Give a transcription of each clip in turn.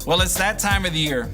Well, it's that time of the year.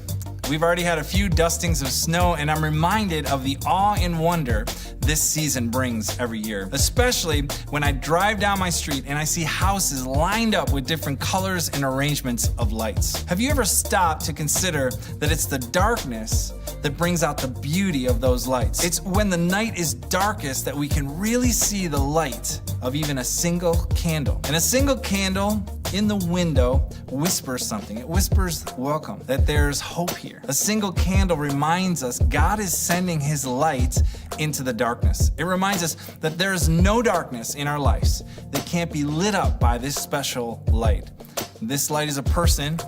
We've already had a few dustings of snow, and I'm reminded of the awe and wonder this season brings every year, especially when I drive down my street and I see houses lined up with different colors and arrangements of lights. Have you ever stopped to consider that it's the darkness that brings out the beauty of those lights? It's when the night is darkest that we can really see the light of even a single candle. And a single candle in the window whispers something. It whispers welcome, that there's hope here. A single candle reminds us God is sending his light into the darkness. It reminds us that there is no darkness in our lives that can't be lit up by this special light. This light is a person,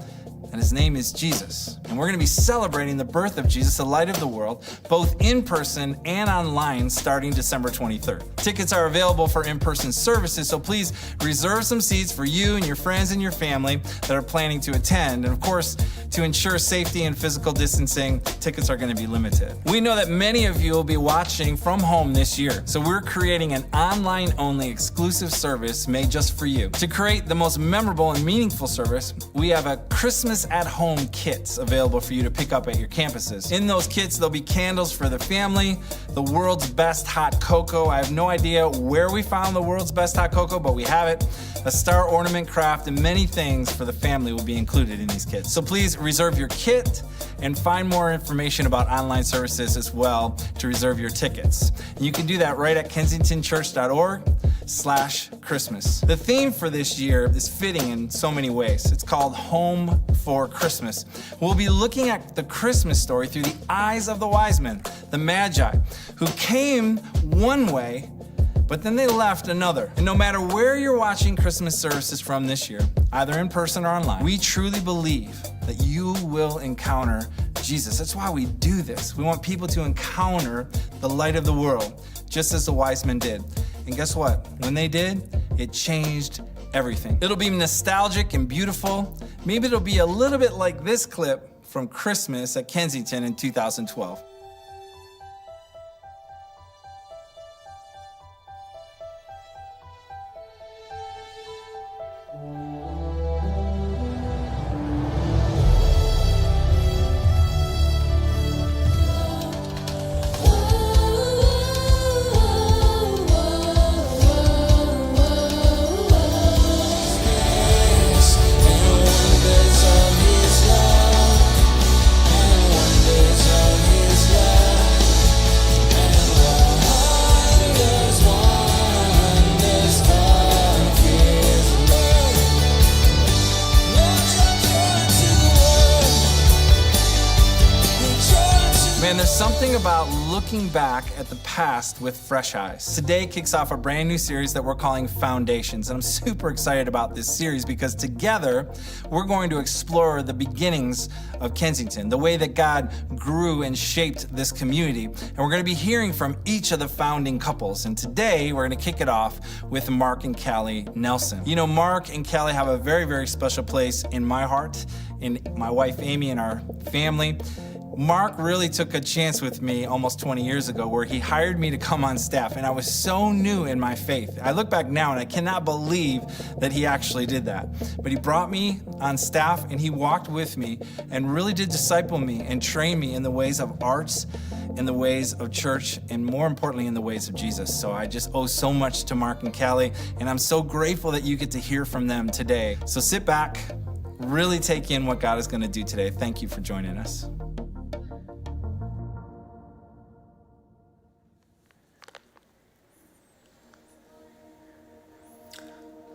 and his name is Jesus. And we're going to be celebrating the birth of Jesus, the light of the world, both in person and online starting December 23rd. Tickets are available for in-person services, so please reserve some seats for you and your friends and your family that are planning to attend. And of course, to ensure safety and physical distancing, tickets are going to be limited. We know that many of you will be watching from home this year, so we're creating an online-only exclusive service made just for you. To create the most memorable and meaningful service, we have a Christmas at-home kits available for you to pick up at your campuses. In those kits, there'll be candles for the family, the world's best hot cocoa. I have no idea where we found the world's best hot cocoa, but we have it. A star ornament craft and many things for the family will be included in these kits. So please reserve your kit and find more information about online services as well to reserve your tickets. And you can do that right at kensingtonchurch.org/Christmas. The theme for this year is fitting in so many ways. It's called Home for Christmas. We'll be looking at the Christmas story through the eyes of the wise men, the Magi, who came one way, but then they left another. And no matter where you're watching Christmas services from this year, either in person or online, we truly believe that you will encounter Jesus. That's why we do this. We want people to encounter the light of the world, just as the wise men did. And guess what? When they did, it changed everything. It'll be nostalgic and beautiful. Maybe it'll be a little bit like this clip from Christmas at Kensington in 2012. Man, there's something about looking back at the past with fresh eyes. Today kicks off a brand new series that we're calling Foundations, and I'm super excited about this series because together we're going to explore the beginnings of Kensington, the way that God grew and shaped this community, and we're going to be hearing from each of the founding couples. And today we're going to kick it off with Mark and Callie Nelson. You know, Mark and Callie have a very, very special place in my heart, in my wife Amy and our family. Mark really took a chance with me almost 20 years ago where he hired me to come on staff, and I was so new in my faith. I look back now and I cannot believe that he actually did that. But he brought me on staff and he walked with me and really did disciple me and train me in the ways of arts, in the ways of church, and more importantly, in the ways of Jesus. So I just owe so much to Mark and Callie, and I'm so grateful that you get to hear from them today. So sit back, really take in what God is going to do today. Thank you for joining us.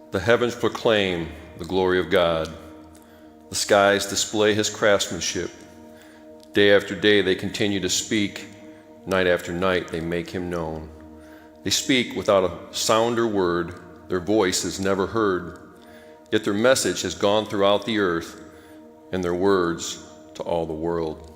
The heavens proclaim the glory of God. The skies display his craftsmanship. Day after day they continue to speak. Night after night they make him known. They speak without a sound or word. Their voice is never heard. Yet their message has gone throughout the earth, and their words to all the world.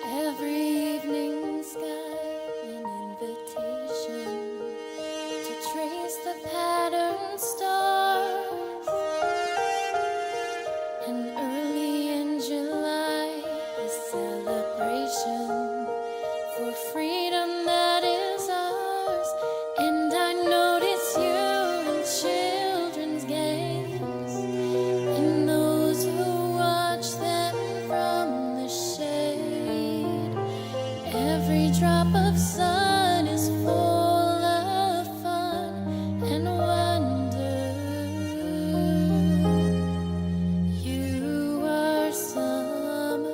Every drop of sun is full of fun and wonder. You are summer.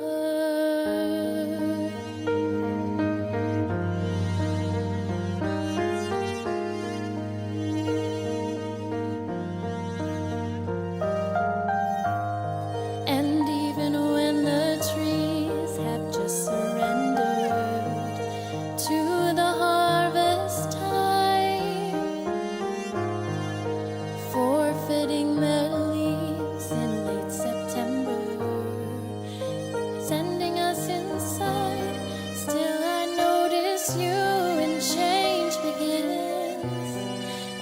And even when the trees have just surrendered to the harvest time, forfeiting their leaves in late September, sending us inside, still I notice you and change begins,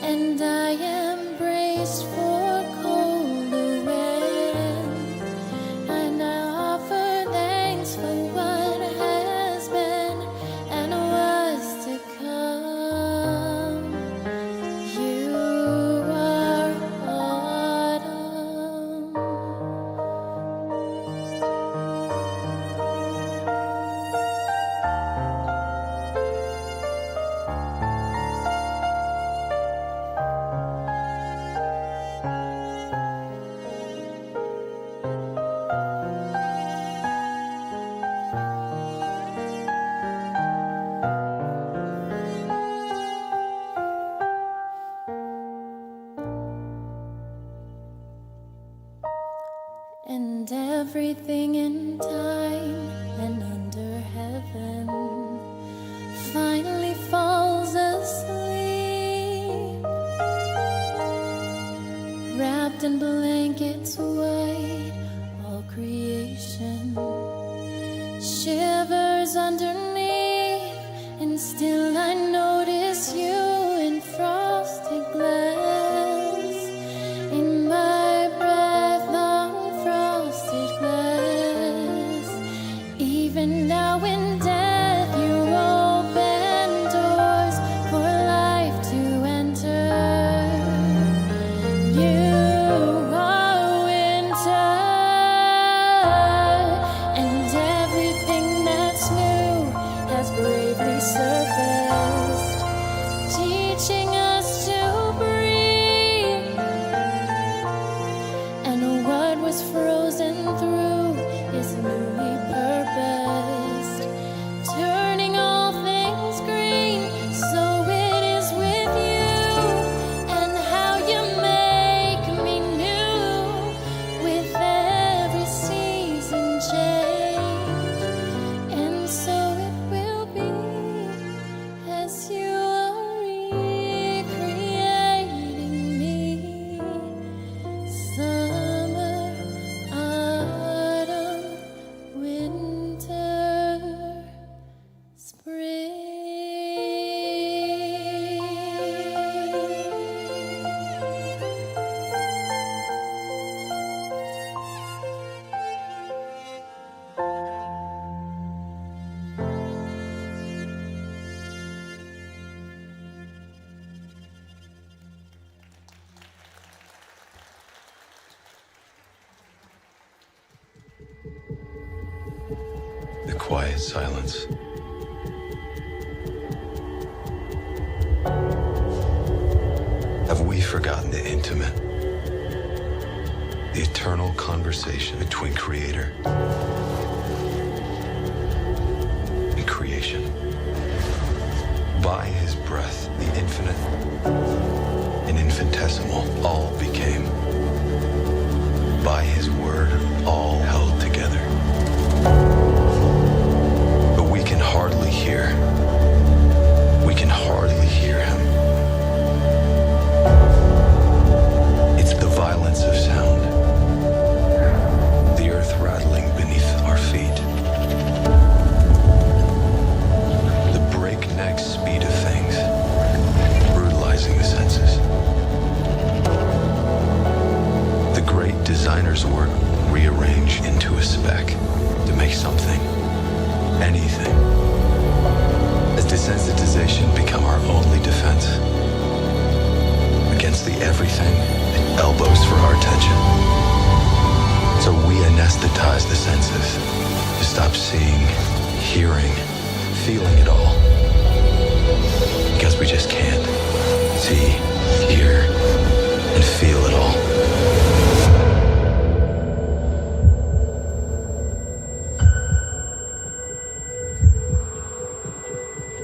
and I am braced for colder wind, and I offer thanks for what has been and was to come. You are autumn. And everything in time and under heaven finally falls asleep, wrapped in blankets white, all creation shivers underneath, and still I notice you in frosted glass, in my breath on frosted glass. Even now in death you open doors for life to enter. You are winter, and everything that's new has bravely surfaced, teaching us to breathe. And what was frozen through is newly purposed, turning all things green. So it is with you, and how you make me new with every season change. And so it will be as you are recreating me. Summer, autumn, winter, spring. The quiet silence. Have we forgotten the intimate, the eternal conversation between Creator and creation? By His breath, the infinite and infinitesimal all became. By His word, all held together. But we can hardly hear. We can hardly hear Him. It's the violence of sound, the earth rattling beneath our feet, the breakneck speed of things, brutalizing the senses. The great designer's work rearranged into a speck to make something, anything. Has desensitization become our only defense against the everything that elbows for our attention? So we anesthetize the senses to stop seeing, hearing, feeling it all. we just can't see, hear, and feel it all.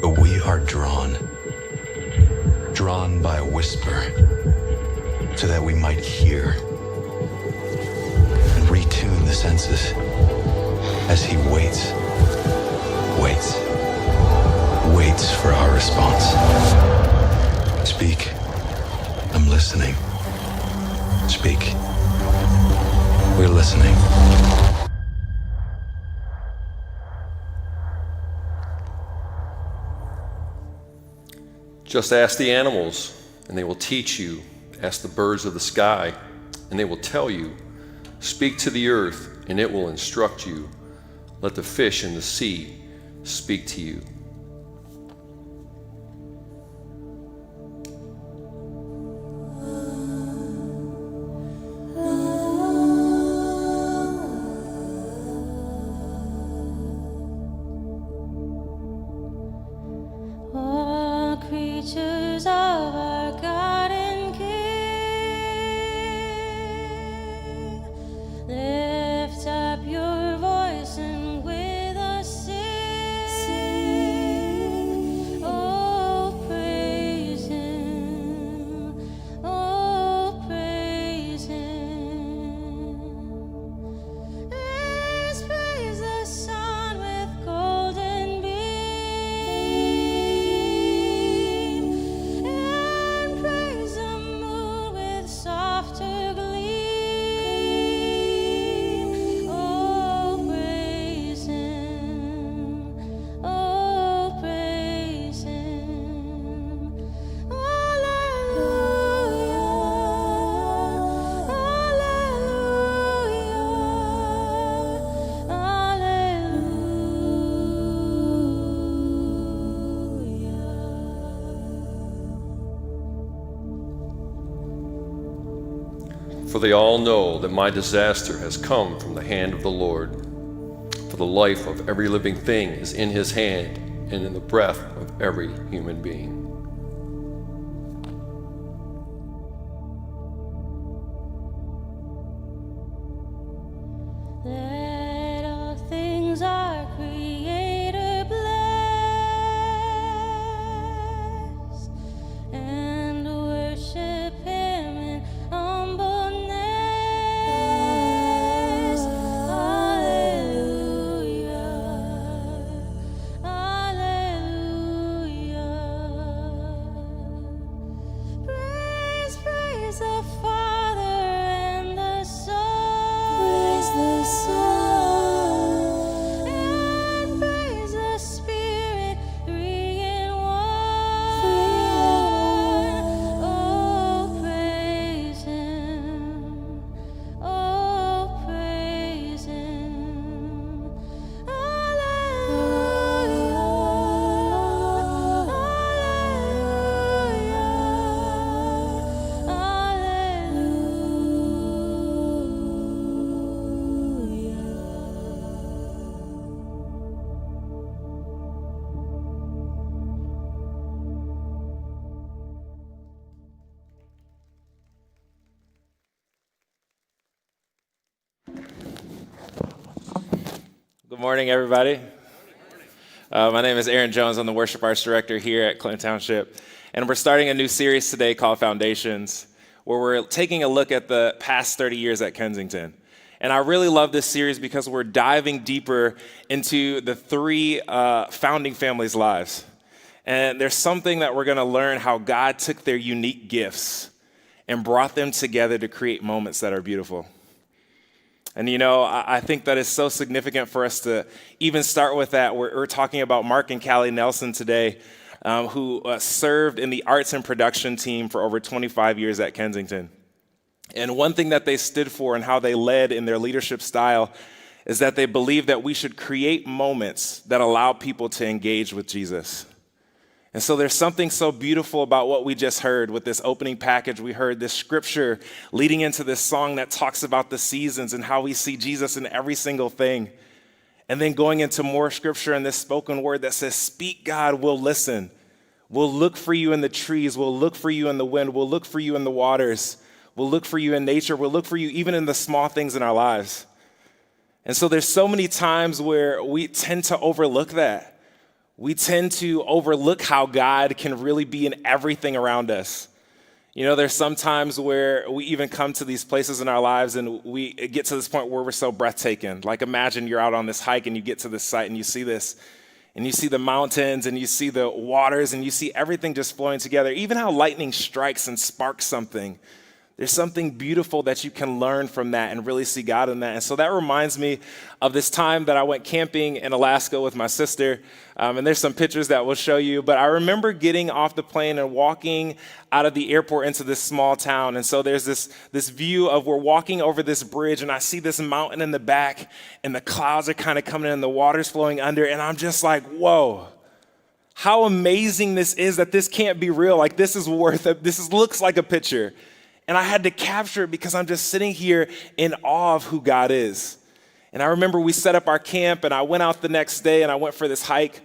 But we are drawn by a whisper, so that we might hear and retune the senses as he waits for our response. Speak, I'm listening. Speak, we're listening. Just ask the animals, and they will teach you. Ask the birds of the sky, and they will tell you. Speak to the earth, and it will instruct you. Let the fish in the sea speak to you. All creatures of our God and King, lift up your voice and with us sing. Oh, praise Him. Oh, praise Him. Let's praise the sun with golden beam, and praise the moon with softer gleam. Oh, praise Him. Oh, praise Him. Hallelujah. Hallelujah. Hallelujah. For they all know that my disaster has come from the hand of the Lord. For the life of every living thing is in his hand, and in the breath of every human being. Let all things our Creator bless, and worship Him in humbleness. Hallelujah. Hallelujah. Praise the Father and the Son. Praise the Son. And praise the Spirit, three in one. Oh, praise Him. Oh, praise Him. Hallelujah. Good morning, everybody. My name is Aaron Jones. I'm the worship arts director here at Township. And we're starting a new series today called Foundations, where we're taking a look at the past 30 years at Kensington. And I really love this series because we're diving deeper into the three founding families' lives. And there's something that we're going to learn how God took their unique gifts and brought them together to create moments that are beautiful. And you know, I think that is so significant for us to even start with that. We're talking about Mark and Callie Nelson today, who served in the arts and production team for over 25 years at Kensington. And one thing that they stood for and how they led in their leadership style is that they believed that we should create moments that allow people to engage with Jesus. And so there's something so beautiful about what we just heard with this opening package. We heard this scripture leading into this song that talks about the seasons and how we see Jesus in every single thing. And then going into more scripture and this spoken word that says, speak, God, we'll listen. We'll look for you in the trees. We'll look for you in the wind. We'll look for you in the waters. We'll look for you in nature. We'll look for you even in the small things in our lives. And so there's so many times where we tend to overlook that. We tend to overlook how God can really be in everything around us. You know, there's some times where we even come to these places in our lives and we get to this point where we're so breathtaking. Like imagine you're out on this hike and you get to this site and you see this, and you see the mountains and you see the waters and you see everything just flowing together. Even how lightning strikes and sparks something. There's something beautiful that you can learn from that and really see God in that. And so that reminds me of this time that I went camping in Alaska with my sister. And there's some pictures that we'll show you. But I remember getting off the plane and walking out of the airport into this small town. And so there's this view of we're walking over this bridge and I see this mountain in the back and the clouds are kind of coming in and the water's flowing under. And I'm just like, whoa. How amazing this is that this can't be real. Like this looks like a picture. And I had to capture it because I'm just sitting here in awe of who God is. And I remember we set up our camp and I went out the next day and I went for this hike.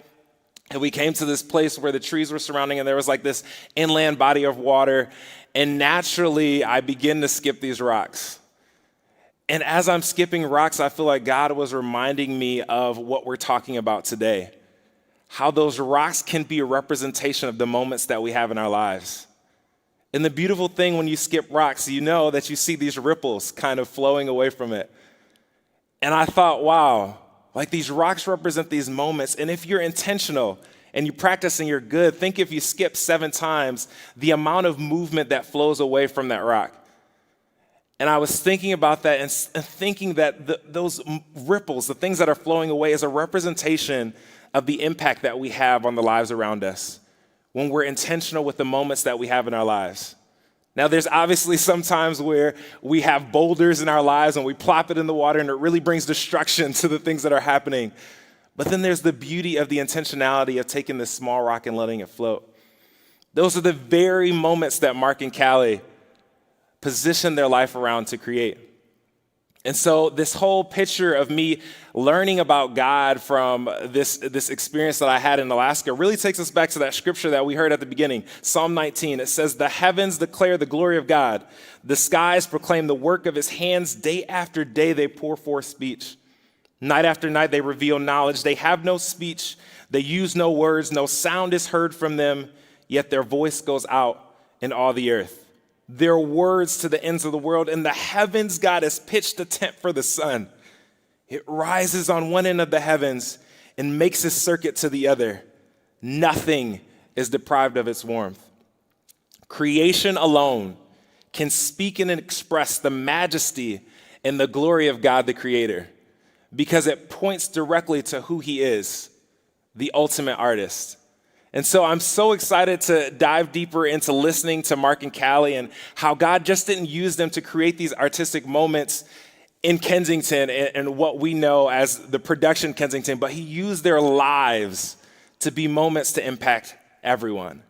And we came to this place where the trees were surrounding and there was like this inland body of water. And naturally, I begin to skip these rocks. And as I'm skipping rocks, I feel like God was reminding me of what we're talking about today. How those rocks can be a representation of the moments that we have in our lives. And the beautiful thing when you skip rocks, you know that you see these ripples kind of flowing away from it. And I thought, wow, like these rocks represent these moments. And if you're intentional and you practice and you're good, think if you skip 7 times, the amount of movement that flows away from that rock. And I was thinking about that and thinking that those ripples, the things that are flowing away, is a representation of the impact that we have on the lives around us when we're intentional with the moments that we have in our lives. Now, there's obviously some times where we have boulders in our lives and we plop it in the water and it really brings destruction to the things that are happening. But then there's the beauty of the intentionality of taking this small rock and letting it float. Those are the very moments that Mark and Callie position their life around to create. And so this whole picture of me learning about God from this experience that I had in Alaska really takes us back to that scripture that we heard at the beginning, Psalm 19. It says, "The heavens declare the glory of God. The skies proclaim the work of his hands. Day after day they pour forth speech. Night after night they reveal knowledge. They have no speech. They use no words. No sound is heard from them, yet their voice goes out in all the earth. Their words to the ends of the world. In the heavens, God has pitched a tent for the sun. It rises on one end of the heavens and makes a circuit to the other. Nothing is deprived of its warmth. Creation alone can speak and express the majesty and the glory of God the Creator because it points directly to who he is, the ultimate artist. And so I'm so excited to dive deeper into listening to Mark and Callie and how God just didn't use them to create these artistic moments in Kensington and what we know as the production Kensington, but he used their lives to be moments to impact everyone.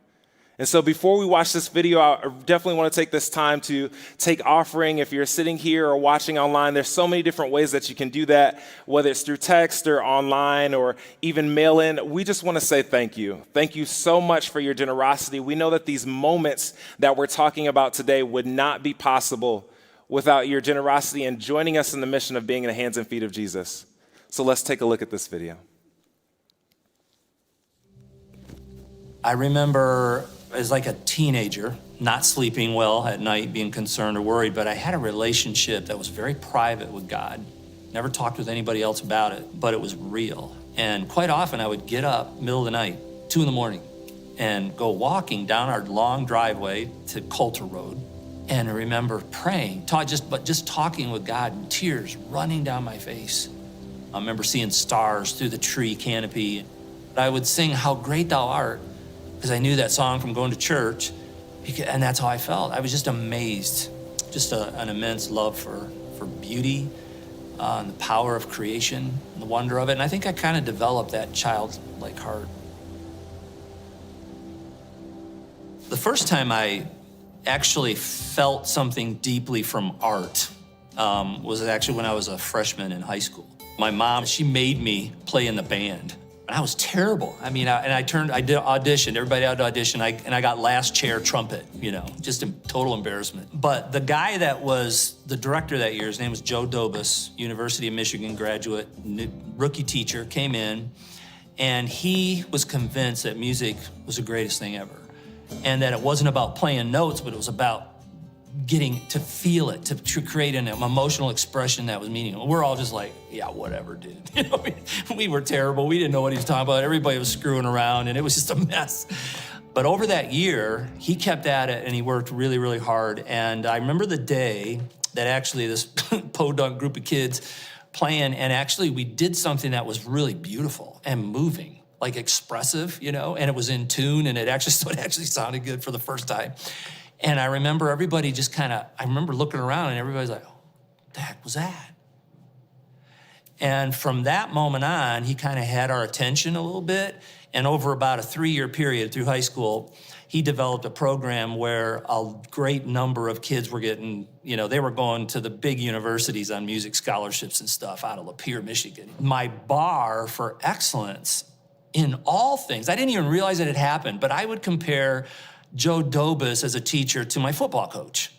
And so before we watch this video, I definitely want to take this time to take offering. If you're sitting here or watching online, there's so many different ways that you can do that, whether it's through text or online or even mail in. We just want to say thank you. Thank you so much for your generosity. We know that these moments that we're talking about today would not be possible without your generosity and joining us in the mission of being in the hands and feet of Jesus. So let's take a look at this video. I remember as like a teenager, not sleeping well at night, being concerned or worried, but I had a relationship that was very private with God. Never talked with anybody else about it, but it was real. And quite often I would get up middle of the night, 2 a.m, and go walking down our long driveway to Coulter Road. And I remember praying, just talking with God, and tears running down my face. I remember seeing stars through the tree canopy. I would sing, "How Great Thou Art," because I knew that song from going to church, and that's how I felt. I was just amazed, just an immense love for beauty, and the power of creation, and the wonder of it. And I think I kind of developed that childlike heart. The first time I actually felt something deeply from art was actually when I was a freshman in high school. My mom, she made me play in the band. And I was terrible. I mean, I did audition. Everybody had to audition. And I got last chair trumpet, just a total embarrassment. But the guy that was the director that year, his name was Joe Dobus, University of Michigan graduate, rookie teacher, came in, and he was convinced that music was the greatest thing ever. And that it wasn't about playing notes, but it was about getting to feel it, to create an emotional expression that was meaningful. We're all just like, yeah, whatever, dude. We were terrible. We didn't know what he was talking about. Everybody was screwing around, and it was just a mess. But over that year, he kept at it, and he worked really, really hard. And I remember the day that actually this podunk group of kids playing, and actually we did something that was really beautiful and moving, like expressive, and it was in tune, and it actually sounded good for the first time. And I remember everybody just I remember looking around and everybody's like, oh, what the heck was that? And from that moment on, he kind of had our attention a little bit. And over about a 3-year period through high school, he developed a program where a great number of kids were getting, they were going to the big universities on music scholarships and stuff out of Lapeer, Michigan. My bar for excellence in all things, I didn't even realize it had happened, but I would compare Joe Dobus as a teacher to my football coach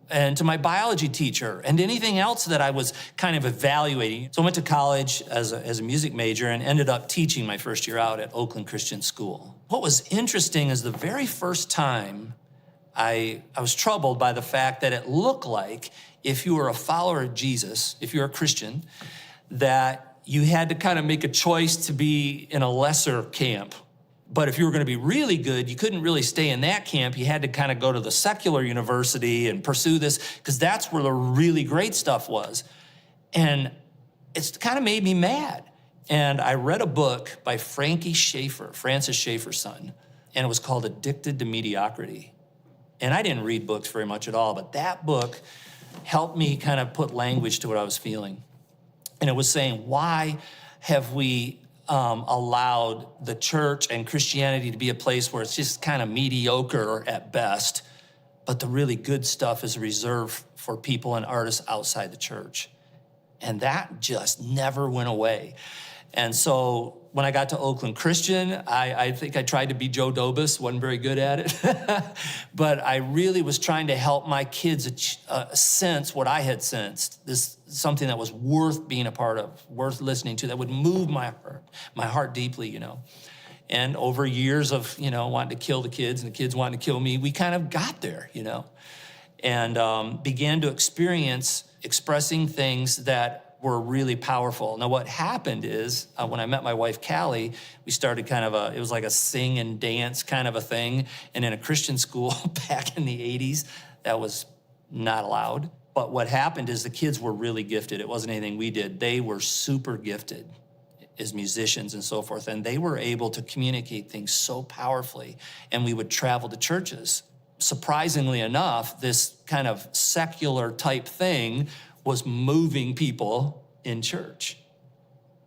and to my biology teacher and anything else that I was kind of evaluating. So I went to college as a music major and ended up teaching my first year out at Oakland Christian School. What was interesting is the very first time I was troubled by the fact that it looked like if you were a follower of Jesus, if you're a Christian, that you had to kind of make a choice to be in a lesser camp. But if you were going to be really good, you couldn't really stay in that camp. You had to kind of go to the secular university and pursue this, because that's where the really great stuff was. And it's kind of made me mad. And I read a book by Francis Schaeffer's son, and it was called Addicted to Mediocrity. And I didn't read books very much at all, but that book helped me kind of put language to what I was feeling. And it was saying, why have we allowed the church and Christianity to be a place where it's just kind of mediocre at best, but the really good stuff is reserved for people and artists outside the church? And that just never went away. And so when I got to Oakland Christian, I think I tried to be Joe Dobus, wasn't very good at it. But I really was trying to help my kids sense what I had sensed, this something that was worth being a part of, worth listening to, that would move my heart deeply, And over years of, wanting to kill the kids and the kids wanting to kill me, we kind of got there, and began to experience expressing things that were really powerful. Now, what happened is when I met my wife, Callie, we started it was like a sing and dance kind of a thing. And in a Christian school back in the 80s, that was not allowed. But what happened is the kids were really gifted. It wasn't anything we did. They were super gifted as musicians and so forth. And they were able to communicate things so powerfully. And we would travel to churches. Surprisingly enough, this kind of secular type thing was moving people in church.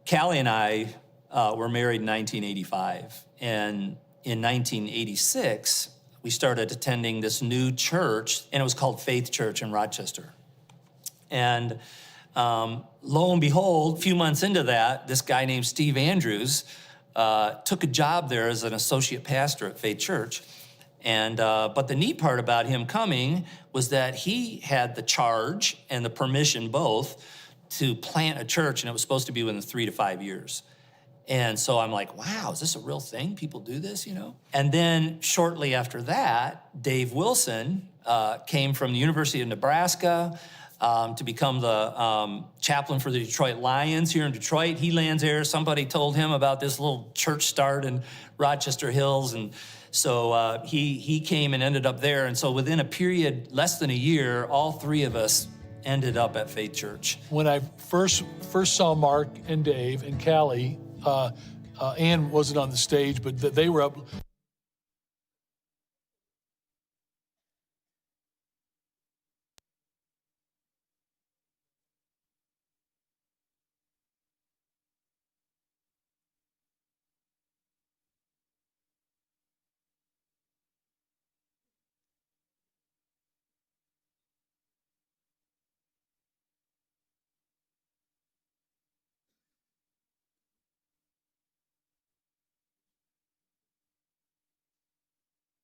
Callie and I were married in 1985. And in 1986, we started attending this new church, and it was called Faith Church in Rochester. And lo and behold, a few months into that, this guy named Steve Andrews took a job there as an associate pastor at Faith Church. And but the neat part about him coming was that he had the charge and the permission both to plant a church, and it was supposed to be within 3 to 5 years. And so I'm like, wow, is this a real thing? People do this, And then shortly after that, Dave Wilson came from the University of Nebraska to become the chaplain for the Detroit Lions here in Detroit. He lands there. Somebody told him about this little church start in Rochester Hills, and so he came and ended up there. And so within a period less than a year, all three of us ended up at Faith Church. When I first saw Mark and Dave and Callie, Ann wasn't on the stage, but they were up.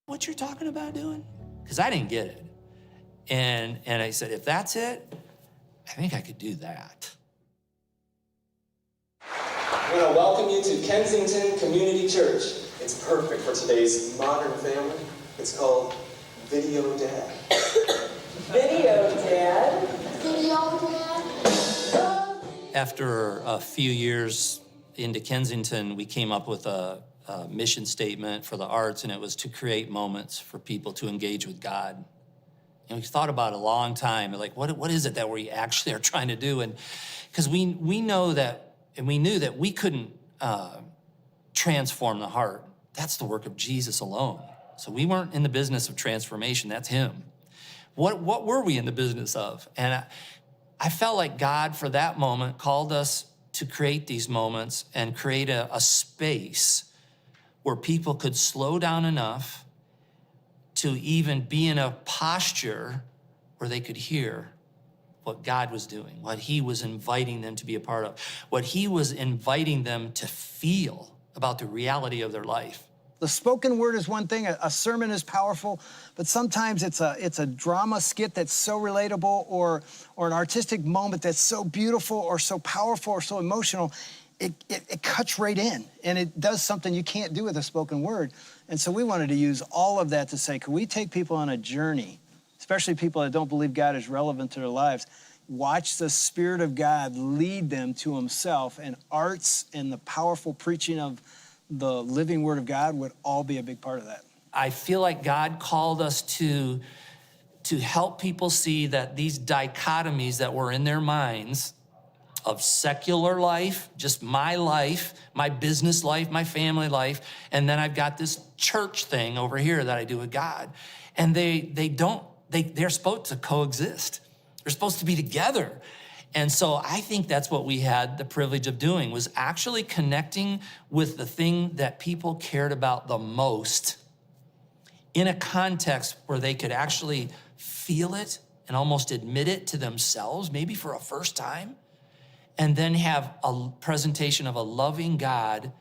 what you're talking about doing? Because I didn't get it. And I said, if that's it, I think I could do that. I want to welcome you to Kensington Community Church. It's perfect for today's modern family. It's called Video Dad. Video Dad? Video Dad. After a few years into Kensington, we came up with a mission statement for the arts, and it was to create moments for people to engage with God. And we thought about it a long time, like, what is it that we actually are trying to do? And because we know that, and we knew that we couldn't transform the heart. That's the work of Jesus alone. So we weren't in the business of transformation. That's him. What were we in the business of? And I felt like God, for that moment, called us to create these moments and create a space where people could slow down enough to even be in a posture where they could hear what God was doing, what he was inviting them to be a part of, what he was inviting them to feel about the reality of their life. The spoken word is one thing, a sermon is powerful, but sometimes it's a drama skit that's so relatable or an artistic moment that's so beautiful or so powerful or so emotional, it cuts right in, and it does something you can't do with a spoken word. And so we wanted to use all of that to say, could we take people on a journey, especially people that don't believe God is relevant to their lives, watch the Spirit of God lead them to himself, and arts and the powerful preaching of the living Word of God would all be a big part of that. I feel like God called us to help people see that these dichotomies that were in their minds of secular life, just my business life, my family life, and then I've got this church thing over here that I do with God. And they're supposed to coexist. They're supposed to be together. And so I think that's what we had the privilege of doing, was actually connecting with the thing that people cared about the most in a context where they could actually feel it and almost admit it to themselves, maybe for a first time, and then have a presentation of a loving God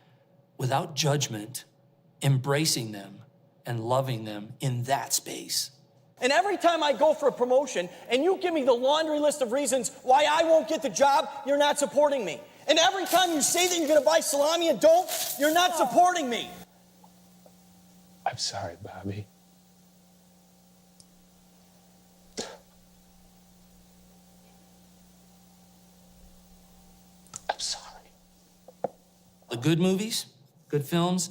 without judgment, embracing them and loving them in that space. And every time I go for a promotion and you give me the laundry list of reasons why I won't get the job, you're not supporting me. And every time you say that you're going to buy salami and don't, you're not supporting me. I'm sorry, Bobby. I'm sorry. The good movies, good films,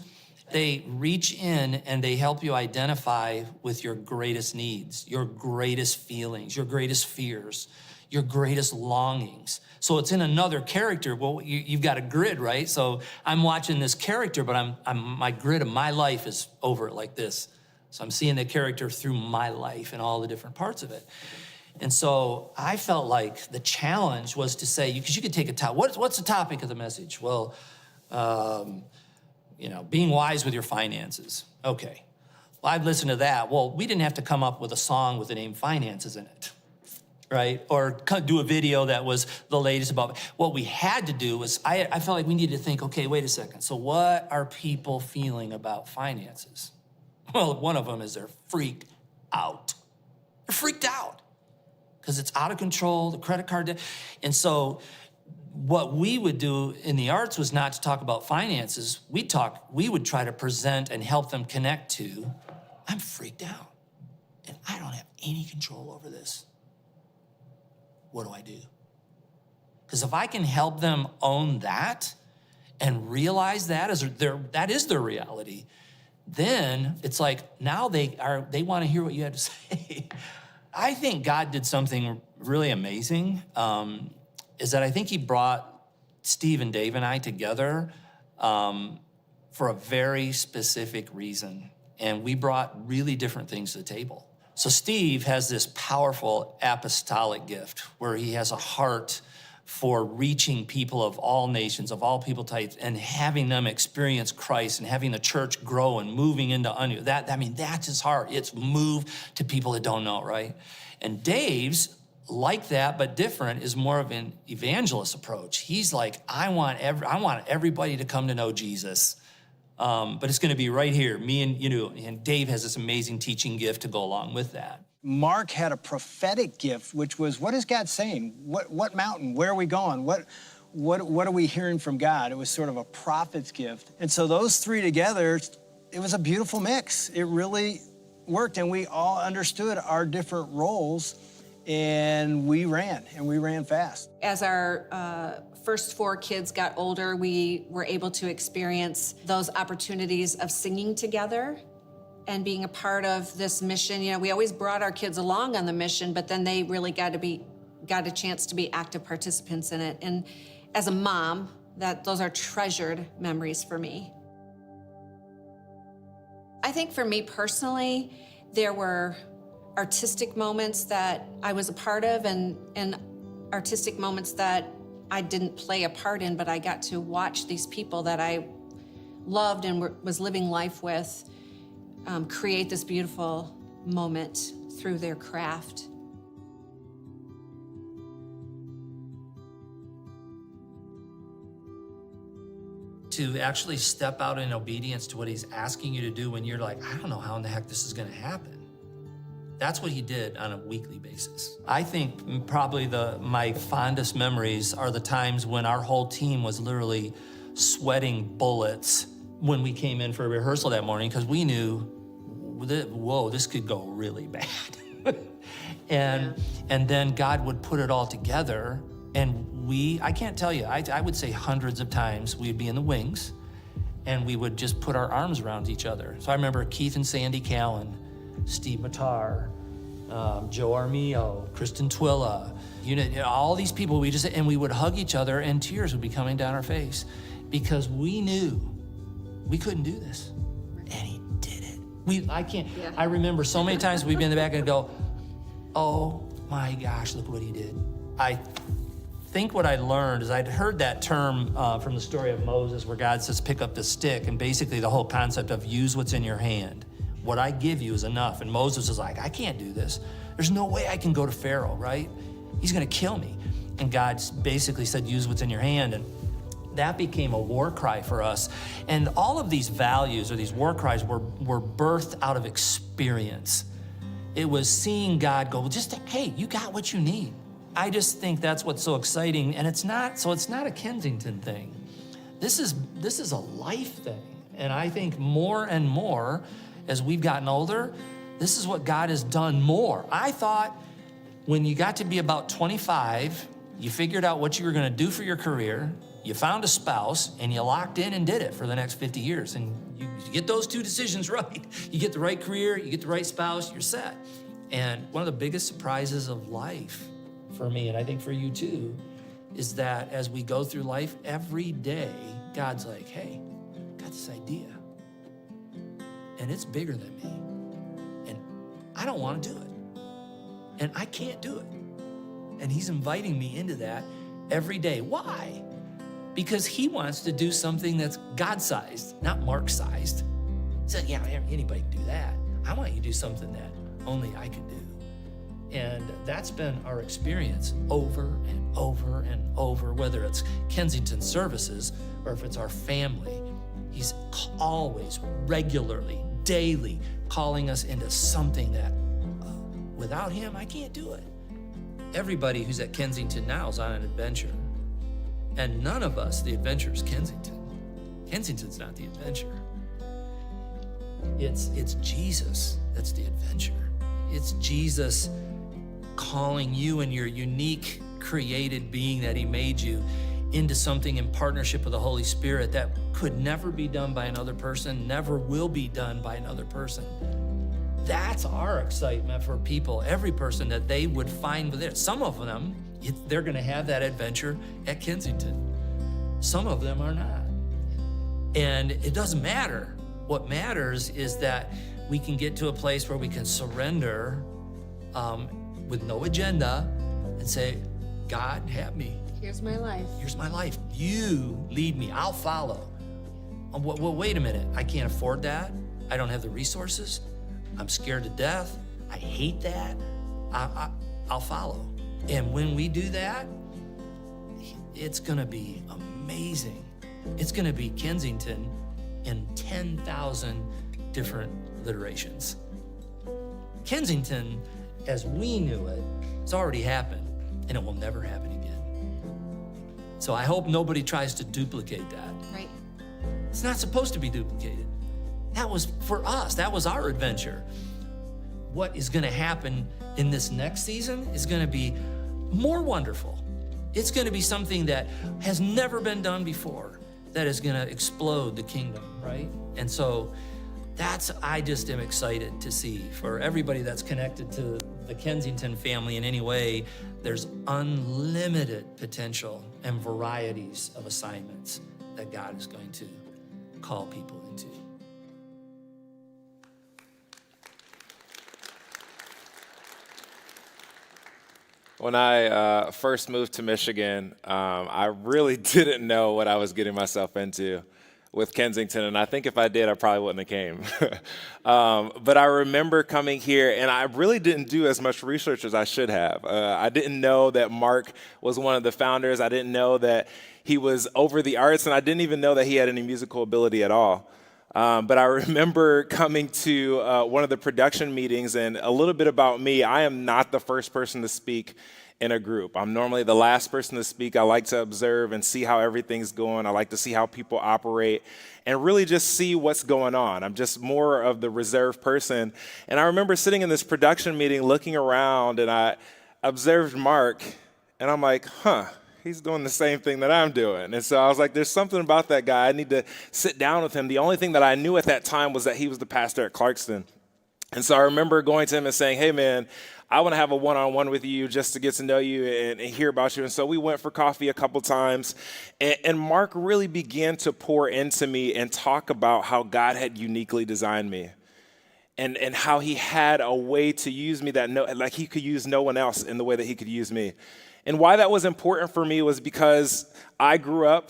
they reach in and they help you identify with your greatest needs, your greatest feelings, your greatest fears, your greatest longings. So it's in another character. Well, you've got a grid, right? So I'm watching this character, but my grid of my life is over it like this. So I'm seeing the character through my life and all the different parts of it. And so I felt like the challenge was to say, because you could take a topic. What's the topic of the message? Well, being wise with your finances. Okay. Well, I've listened to that. Well, we didn't have to come up with a song with the name finances in it, right? Or do a video that was the latest about. What we had to do was, I felt like we needed to think, okay, wait a second. So what are people feeling about finances? Well, one of them is they're freaked out. They're freaked out because it's out of control, the credit card debt. And so what we would do in the arts was not to talk about finances. We would try to present and help them connect to, I'm freaked out and I don't have any control over this. What do I do? Because if I can help them own that and realize that is their reality, then it's like now they want to hear what you have to say. I think God did something really amazing. Is that I think he brought Steve and Dave and I together for a very specific reason. And we brought really different things to the table. So Steve has this powerful apostolic gift where he has a heart for reaching people of all nations, of all people types, and having them experience Christ and having the church grow and moving into that's his heart. It's move to people that don't know, right? And Dave's, like that, but different, is more of an evangelist approach. He's like, I want everybody to come to know Jesus. But it's going to be right here. Me and, and Dave has this amazing teaching gift to go along with that. Mark had a prophetic gift, which was, what is God saying? What mountain? Where are we going? What are we hearing from God? It was sort of a prophet's gift. And so those three together, it was a beautiful mix. It really worked, and we all understood our different roles, and we ran fast. As our first 4 kids got older, we were able to experience those opportunities of singing together and being a part of this mission. We always brought our kids along on the mission, but then they really got a chance to be active participants in it. And as a mom, those are treasured memories for me. I think for me personally, there were artistic moments that I was a part of and artistic moments that I didn't play a part in, but I got to watch these people that I loved and was living life with create this beautiful moment through their craft. To actually step out in obedience to what he's asking you to do when you're like, I don't know how in the heck this is going to happen. That's what he did on a weekly basis. I think probably my fondest memories are the times when our whole team was literally sweating bullets when we came in for rehearsal that morning, because we knew, whoa, this could go really bad. And then God would put it all together, and I can't tell you, I would say hundreds of times we'd be in the wings and we would just put our arms around each other. So I remember Keith and Sandy Callan, Steve Matar, Joe Armillo, Kristen Twilla, all these people, and we would hug each other and tears would be coming down our face because we knew we couldn't do this. And he did it. I remember so many times we'd be in the back and go, oh my gosh, look what he did. I think what I learned is I'd heard that term from the story of Moses where God says, pick up the stick, and basically the whole concept of use what's in your hand. What I give you is enough. And Moses is like, I can't do this. There's no way I can go to Pharaoh, right? He's gonna kill me. And God basically said, use what's in your hand. And that became a war cry for us. And all of these values or these war cries were birthed out of experience. It was seeing God go, hey, you got what you need. I just think that's what's so exciting. And it's not a Kensington thing. This is a life thing. And I think more and more, as we've gotten older, this is what God has done more. I thought when you got to be about 25, you figured out what you were gonna do for your career, you found a spouse, and you locked in and did it for the next 50 years. And you get those 2 decisions right. You get the right career, you get the right spouse, you're set. And one of the biggest surprises of life for me, and I think for you too, is that as we go through life, every day, God's like, hey, I got this idea. And it's bigger than me. And I don't want to do it. And I can't do it. And he's inviting me into that every day. Why? Because he wants to do something that's God-sized, not Mark-sized. He said, yeah, anybody can do that. I want you to do something that only I can do. And that's been our experience over and over and over, whether it's Kensington services or if it's our family. He's always, regularly, daily calling us into something that without him, I can't do it. Everybody who's at Kensington now is on an adventure. And none of us, the adventure is Kensington. Kensington's not the adventure. It's Jesus that's the adventure. It's Jesus calling you and your unique created being that he made you into something in partnership with the Holy Spirit that could never be done by another person, never will be done by another person. That's our excitement for people, every person, that they would find with it. Some of them, they're gonna have that adventure at Kensington. Some of them are not. And it doesn't matter. What matters is that we can get to a place where we can surrender with no agenda and say, God, have me. Here's my life. Here's my life. You lead me, I'll follow. Well, wait a minute, I can't afford that. I don't have the resources. I'm scared to death. I hate that. I'll follow. And when we do that, it's gonna be amazing. It's gonna be Kensington in 10,000 different literations. Kensington, as we knew it, has already happened, and it will never happen again. So I hope nobody tries to duplicate that. Right. It's not supposed to be duplicated. That was for us, that was our adventure. What is gonna happen in this next season is gonna be more wonderful. It's gonna be something that has never been done before, that is gonna explode the kingdom, right? And so I just am excited to see. For everybody that's connected to the Kensington family in any way, there's unlimited potential and varieties of assignments that God is going to call people into. When I first moved to Michigan, I really didn't know what I was getting myself into with Kensington, and I think if I did, I probably wouldn't have came. But I remember coming here, and I really didn't do as much research as I should have. I didn't know that Mark was one of the founders. I didn't know that he was over the arts, and I didn't even know that he had any musical ability at all. But I remember coming to one of the production meetings, and a little bit about me, I am not the first person to speak in a group. I'm normally the last person to speak. I like to observe and see how everything's going. I like to see how people operate and really just see what's going on. I'm just more of the reserved person. And I remember sitting in this production meeting looking around, and I observed Mark, and I'm like, he's doing the same thing that I'm doing. And so I was like, there's something about that guy. I need to sit down with him. The only thing that I knew at that time was that he was the pastor at Clarkston. And so I remember going to him and saying, hey, man, I want to have a one-on-one with you just to get to know you and hear about you. And so we went for coffee a couple times. And Mark really began to pour into me and talk about how God had uniquely designed me. And how he had a way to use me like he could use no one else in the way that he could use me. And why that was important for me was because I grew up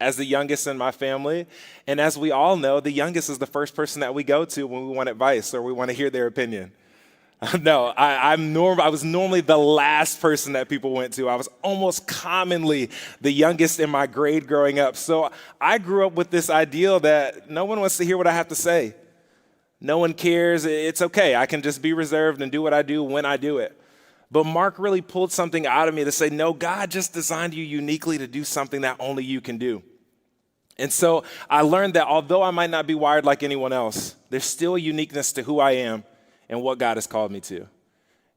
as the youngest in my family. And as we all know, the youngest is the first person that we go to when we want advice or we want to hear their opinion. No, I was normally the last person that people went to. I was almost commonly the youngest in my grade growing up. So I grew up with this ideal that no one wants to hear what I have to say. No one cares. It's okay. I can just be reserved and do what I do when I do it. But Mark really pulled something out of me to say, no, God just designed you uniquely to do something that only you can do. And so I learned that although I might not be wired like anyone else, there's still a uniqueness to who I am and what God has called me to.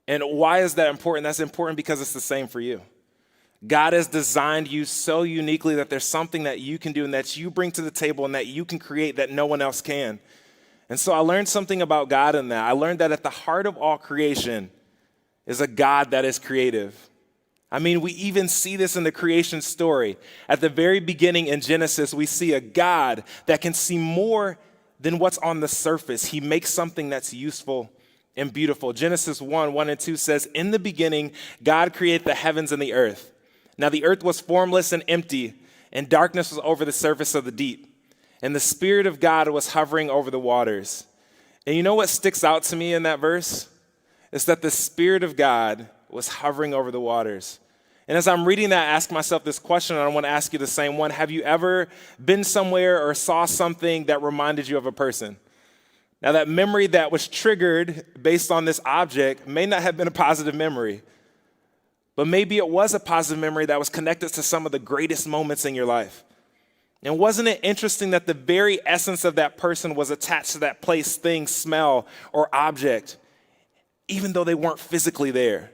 And why is that important? That's important because it's the same for you. God has designed you so uniquely that there's something that you can do and that you bring to the table and that you can create that no one else can. And so I learned something about God in that. I learned that at the heart of all creation is a God that is creative. I mean, we even see this in the creation story. At the very beginning in Genesis, we see a God that can see more than what's on the surface. He makes something that's useful and beautiful. Genesis 1:1-2 says, in the beginning, God created the heavens and the earth. Now the earth was formless and empty, and darkness was over the surface of the deep. And the Spirit of God was hovering over the waters. And you know what sticks out to me in that verse? It's that the Spirit of God was hovering over the waters. And as I'm reading that, I ask myself this question, and I want to ask you the same one. Have you ever been somewhere or saw something that reminded you of a person? Now, that memory that was triggered based on this object may not have been a positive memory, but maybe it was a positive memory that was connected to some of the greatest moments in your life. And wasn't it interesting that the very essence of that person was attached to that place, thing, smell, or object, even though they weren't physically there?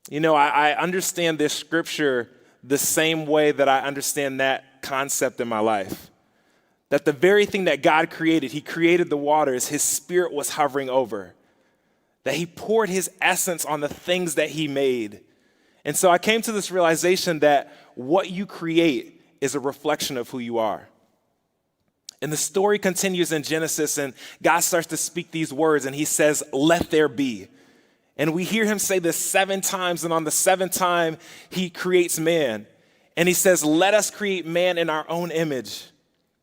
You know, I understand this scripture the same way that I understand that concept in my life. That the very thing that God created, he created the waters, his Spirit was hovering over. That he poured his essence on the things that he made. And so I came to this realization that what you create is a reflection of who you are. And the story continues in Genesis, and God starts to speak these words, and he says, let there be. And we hear him say this 7 times, and on the 7th time, he creates man. And he says, let us create man in our own image.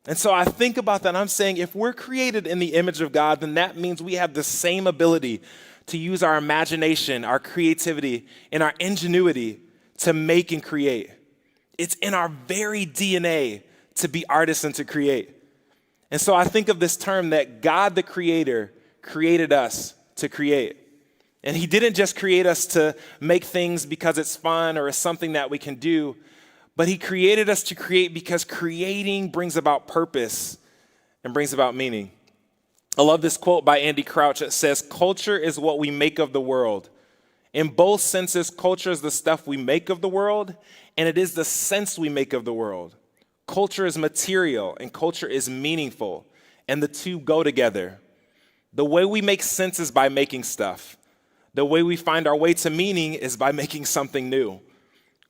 And so I think about that, and I'm saying, if we're created in the image of God, then that means we have the same ability to use our imagination, our creativity, and our ingenuity to make and create. It's in our very DNA to be artists and to create. And so I think of this term that God the Creator created us to create. And he didn't just create us to make things because it's fun or it's something that we can do, but he created us to create because creating brings about purpose and brings about meaning. I love this quote by Andy Crouch. It says, "Culture is what we make of the world. In both senses, culture is the stuff we make of the world, and it is the sense we make of the world. Culture is material, and culture is meaningful, and the two go together. The way we make sense is by making stuff. The way we find our way to meaning is by making something new.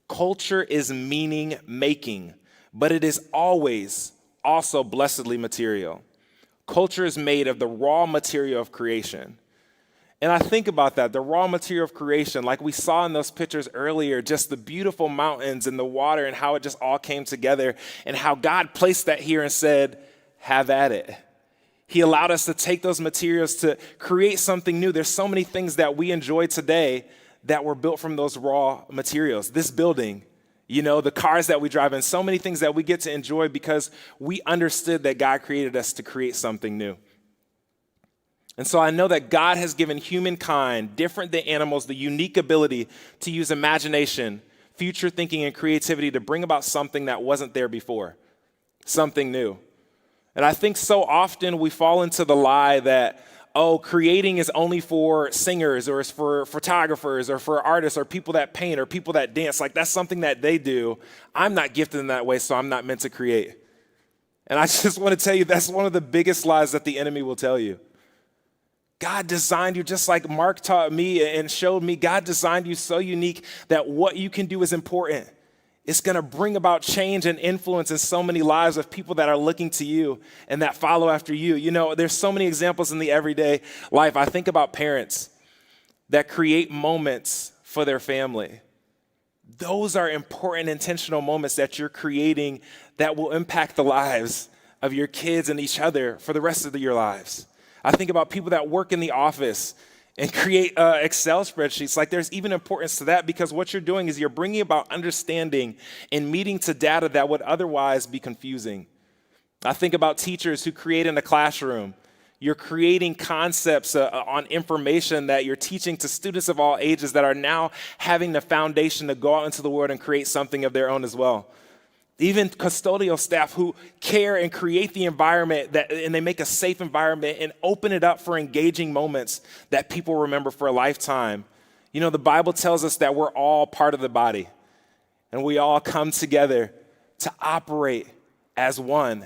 Culture is meaning making, but it is always also blessedly material. Culture is made of the raw material of creation." And I think about that, the raw material of creation, like we saw in those pictures earlier, just the beautiful mountains and the water and how it just all came together and how God placed that here and said, have at it. He allowed us to take those materials to create something new. There's so many things that we enjoy today that were built from those raw materials. This building, the cars that we drive in, so many things that we get to enjoy because we understood that God created us to create something new. And so I know that God has given humankind, different than animals, the unique ability to use imagination, future thinking, and creativity to bring about something that wasn't there before, something new. And I think so often we fall into the lie that, creating is only for singers or it's for photographers or for artists or people that paint or people that dance. Like that's something that they do. I'm not gifted in that way, so I'm not meant to create. And I just want to tell you, that's one of the biggest lies that the enemy will tell you. God designed you just like Mark taught me and showed me. God designed you so unique that what you can do is important. It's going to bring about change and influence in so many lives of people that are looking to you and that follow after you. There's so many examples in the everyday life. I think about parents that create moments for their family. Those are important, intentional moments that you're creating that will impact the lives of your kids and each other for the rest of your lives. I think about people that work in the office and create Excel spreadsheets. Like there's even importance to that because what you're doing is you're bringing about understanding and meeting to data that would otherwise be confusing. I think about teachers who create in a classroom. You're creating concepts on information that you're teaching to students of all ages that are now having the foundation to go out into the world and create something of their own as well. Even custodial staff who care and create the environment and they make a safe environment and open it up for engaging moments that people remember for a lifetime. The Bible tells us that we're all part of the body and we all come together to operate as one.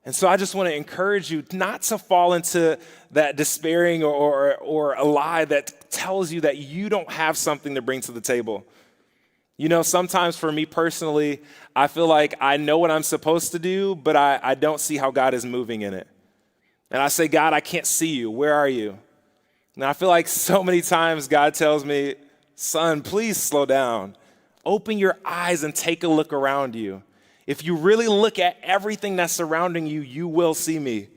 And so I just want to encourage you not to fall into that despairing or a lie that tells you that you don't have something to bring to the table. Sometimes for me personally, I feel like I know what I'm supposed to do, but I don't see how God is moving in it. And I say, God, I can't see you. Where are you? And I feel like so many times God tells me, son, please slow down. Open your eyes and take a look around you. If you really look at everything that's surrounding you, you will see me.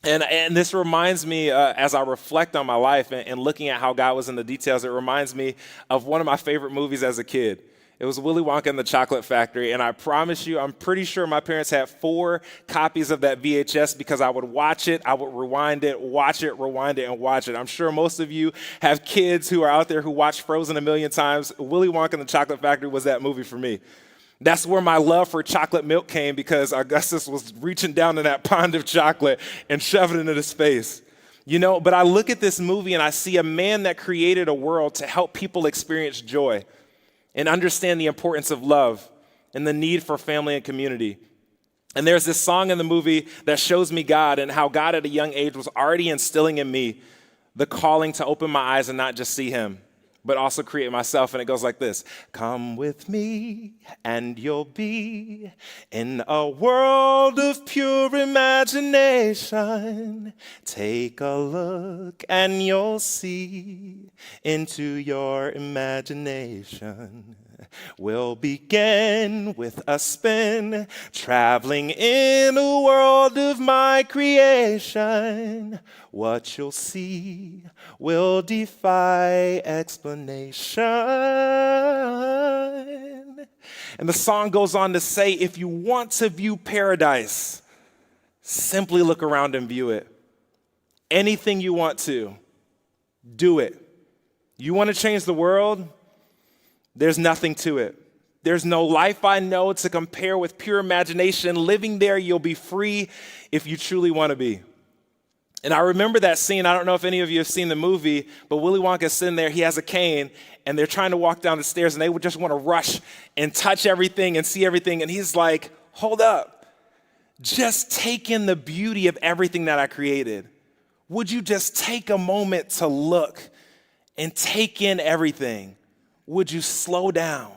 And this reminds me, as I reflect on my life and looking at how God was in the details, it reminds me of one of my favorite movies as a kid. It was Willy Wonka and the Chocolate Factory, and I promise you, I'm pretty sure my parents had 4 copies of that VHS because I would watch it, I would rewind it, watch it, rewind it, and watch it. I'm sure most of you have kids who are out there who watch Frozen a million times. Willy Wonka and the Chocolate Factory was that movie for me. That's where my love for chocolate milk came because Augustus was reaching down in that pond of chocolate and shoving it into his face. But I look at this movie and I see a man that created a world to help people experience joy and understand the importance of love and the need for family and community. And there's this song in the movie that shows me God and how God at a young age was already instilling in me the calling to open my eyes and not just see him, but also create myself. And it goes like this. Come with me and you'll be in a world of pure imagination. Take a look and you'll see into your imagination. We'll begin with a spin, traveling in a world of my creation. What you'll see will defy explanation. And the song goes on to say, if you want to view paradise, simply look around and view it. Anything you want to, do it. You want to change the world? There's nothing to it. There's no life I know to compare with pure imagination. Living there, you'll be free if you truly want to be. And I remember that scene. I don't know if any of you have seen the movie, but Willy Wonka's sitting there. He has a cane, and they're trying to walk down the stairs, and they would just want to rush and touch everything and see everything. And he's like, hold up. Just take in the beauty of everything that I created. Would you just take a moment to look and take in everything? Would you slow down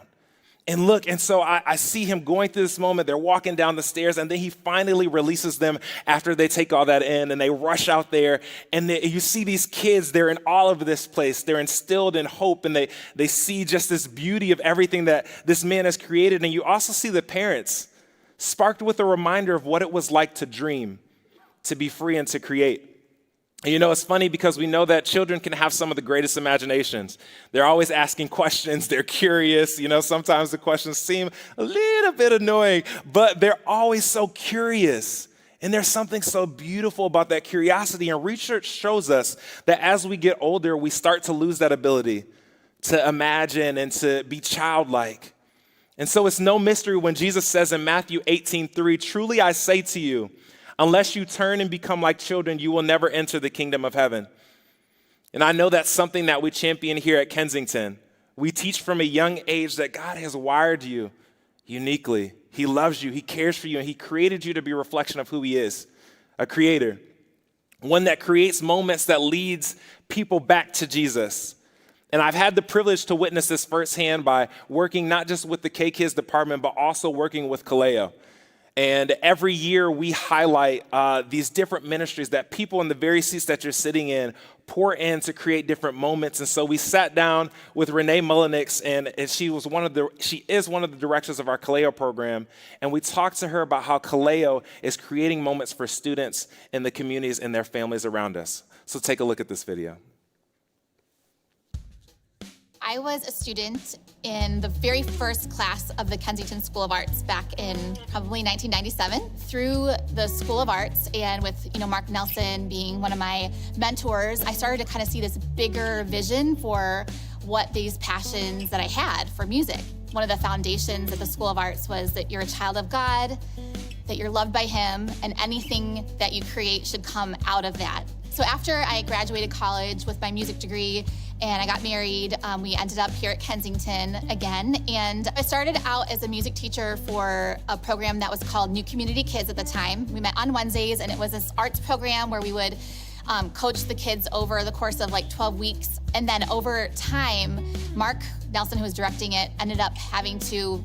and look? And so I see him going through this moment. They're walking down the stairs, and then he finally releases them after they take all that in, and they rush out there. And you see these kids, they're in all of this place. They're instilled in hope, and they see just this beauty of everything that this man has created. And you also see the parents sparked with a reminder of what it was like to dream, to be free, and to create. You know, it's funny because we know that children can have some of the greatest imaginations. They're always asking questions. They're curious. You know, sometimes the questions seem a little bit annoying, but they're always so curious. And there's something so beautiful about that curiosity. And research shows us that as we get older, we start to lose that ability to imagine and to be childlike. And so it's no mystery when Jesus says in Matthew 18:3, truly I say to you, unless you turn and become like children, you will never enter the kingdom of heaven. And I know that's something that we champion here at Kensington. We teach from a young age that God has wired you uniquely. He loves you, he cares for you, and he created you to be a reflection of who he is, a creator. One that creates moments that leads people back to Jesus. And I've had the privilege to witness this firsthand by working not just with the K-Kids department, but also working with Kaleo. And every year we highlight these different ministries that people in the very seats that you're sitting in pour in to create different moments. And so we sat down with Renee Mullenix, and she is one of the directors of our Kaleo program. And we talked to her about how Kaleo is creating moments for students in the communities and their families around us. So take a look at this video. I was a student in the very first class of the Kensington School of Arts back in probably 1997. Through the School of Arts and with Mark Nelson being one of my mentors, I started to kind of see this bigger vision for what these passions that I had for music. One of the foundations at the School of Arts was that you're a child of God, that you're loved by him, and anything that you create should come out of that. So after I graduated college with my music degree and I got married, we ended up here at Kensington again. And I started out as a music teacher for a program that was called New Community Kids at the time. We met on Wednesdays, and it was this arts program where we would coach the kids over the course of like 12 weeks. And then over time, Mark Nelson, who was directing it, ended up having to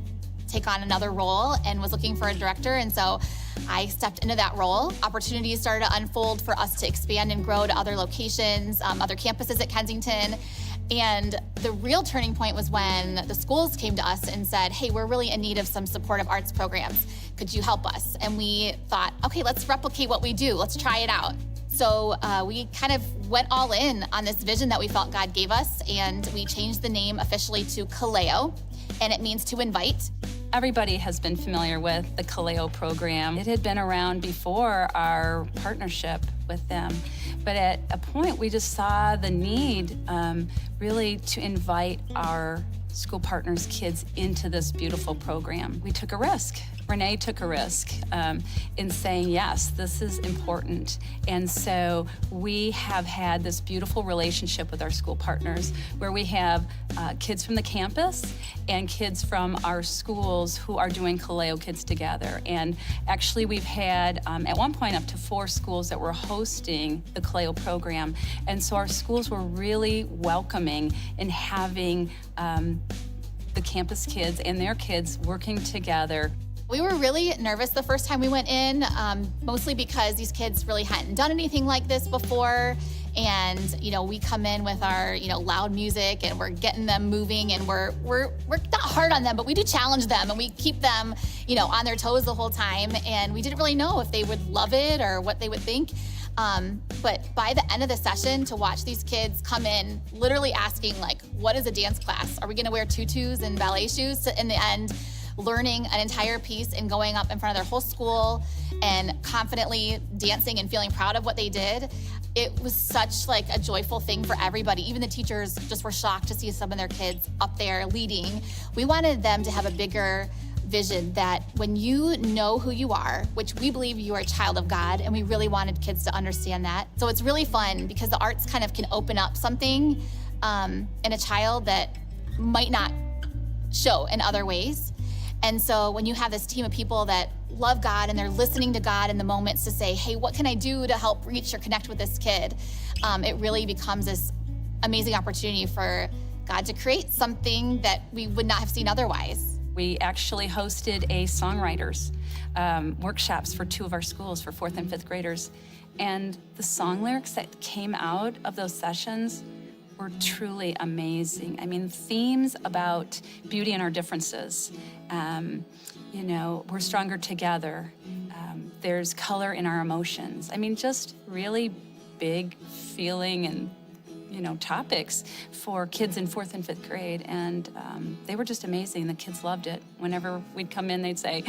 take on another role and was looking for a director. And so I stepped into that role. Opportunities started to unfold for us to expand and grow to other locations, other campuses at Kensington. And the real turning point was when the schools came to us and said, hey, we're really in need of some supportive arts programs. Could you help us? And we thought, okay, let's replicate what we do. Let's try it out. So we kind of went all in on this vision that we felt God gave us, and we changed the name officially to Kaleo, and it means to invite. Everybody has been familiar with the Kaleo program. It had been around before our partnership with them. But at a point, we just saw the need really to invite our school partners' kids into this beautiful program. We took a risk. Renee took a risk in saying, yes, this is important. And so we have had this beautiful relationship with our school partners where we have kids from the campus and kids from our schools who are doing Kaleo Kids together. And actually we've had, at one point, up to 4 schools that were hosting the Kaleo program. And so our schools were really welcoming in having the campus kids and their kids working together. We were really nervous the first time we went in, mostly because these kids really hadn't done anything like this before. And, we come in with our, loud music and we're getting them moving, and we're not hard on them, but we do challenge them and we keep them, on their toes the whole time. And we didn't really know if they would love it or what they would think. But by the end of the session, to watch these kids come in literally asking, like, what is a dance class? Are we gonna wear tutus and ballet shoes? In the end, learning an entire piece and going up in front of their whole school and confidently dancing and feeling proud of what they did. It was such like a joyful thing for everybody. Even the teachers just were shocked to see some of their kids up there leading. We wanted them to have a bigger vision that when you know who you are, which we believe you are a child of God, and we really wanted kids to understand that. So it's really fun because the arts kind of can open up something in a child that might not show in other ways. And so when you have this team of people that love God and they're listening to God in the moments to say, hey, what can I do to help reach or connect with this kid? It really becomes this amazing opportunity for God to create something that we would not have seen otherwise. We actually hosted a songwriters workshops for 2 of our schools for 4th and 5th graders. And the song lyrics that came out of those sessions were truly amazing. I mean, themes about beauty and our differences. You know, we're stronger together. There's color in our emotions. I mean, just really big feeling and topics for kids in 4th and 5th grade, and they were just amazing. The kids loved it. Whenever we'd come in, they'd say,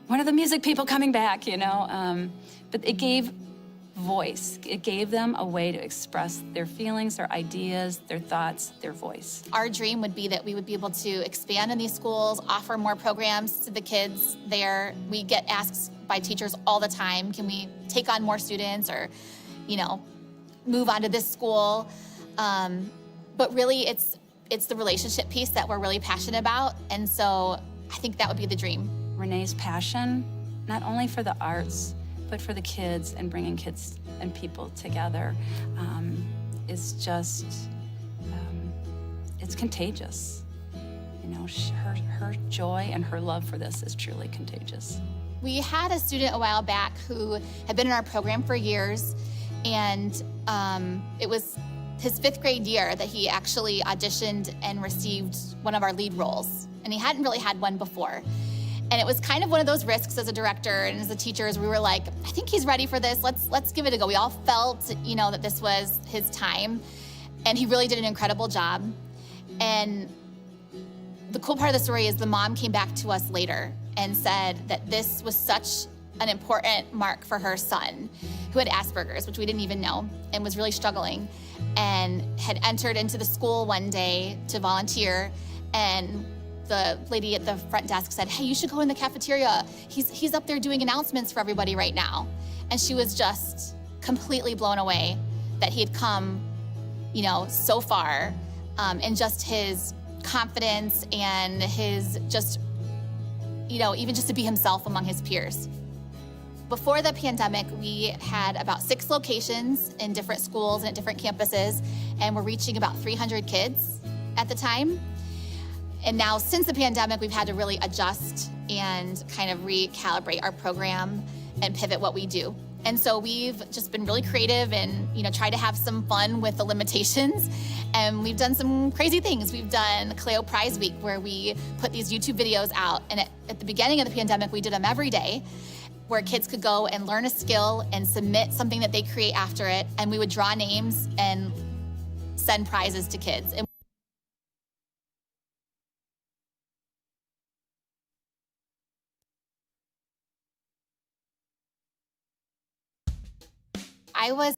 "When are the music people coming back?" But it gave voice. It gave them a way to express their feelings, their ideas, their thoughts, their voice. Our dream would be that we would be able to expand in these schools, offer more programs to the kids there. We get asked by teachers all the time, can we take on more students or, move on to this school? But really, it's the relationship piece that we're really passionate about, and so I think that would be the dream. Renee's passion, not only for the arts, but for the kids and bringing kids and people together, is just, it's contagious. Her joy and her love for this is truly contagious. We had a student a while back who had been in our program for years, and it was his 5th grade year that he actually auditioned and received one of our lead roles. And he hadn't really had one before. And it was kind of one of those risks as a director and as the teachers. We were like, I think he's ready for this. Let's give it a go. We all felt, that this was his time. And he really did an incredible job. And the cool part of the story is the mom came back to us later and said that this was such an important mark for her son, who had Asperger's, which we didn't even know, and was really struggling, and had entered into the school one day to volunteer, and the lady at the front desk said, hey, you should go in the cafeteria. He's up there doing announcements for everybody right now. And she was just completely blown away that he had come, so far, and just his confidence and his just, even just to be himself among his peers. Before the pandemic, we had about 6 locations in different schools and at different campuses, and we're reaching about 300 kids at the time. And now, since the pandemic, we've had to really adjust and kind of recalibrate our program and pivot what we do. And so we've just been really creative and, try to have some fun with the limitations. And we've done some crazy things. We've done Cleo Prize Week, where we put these YouTube videos out. And at the beginning of the pandemic, we did them every day, where kids could go and learn a skill and submit something that they create after it. And we would draw names and send prizes to kids. And I was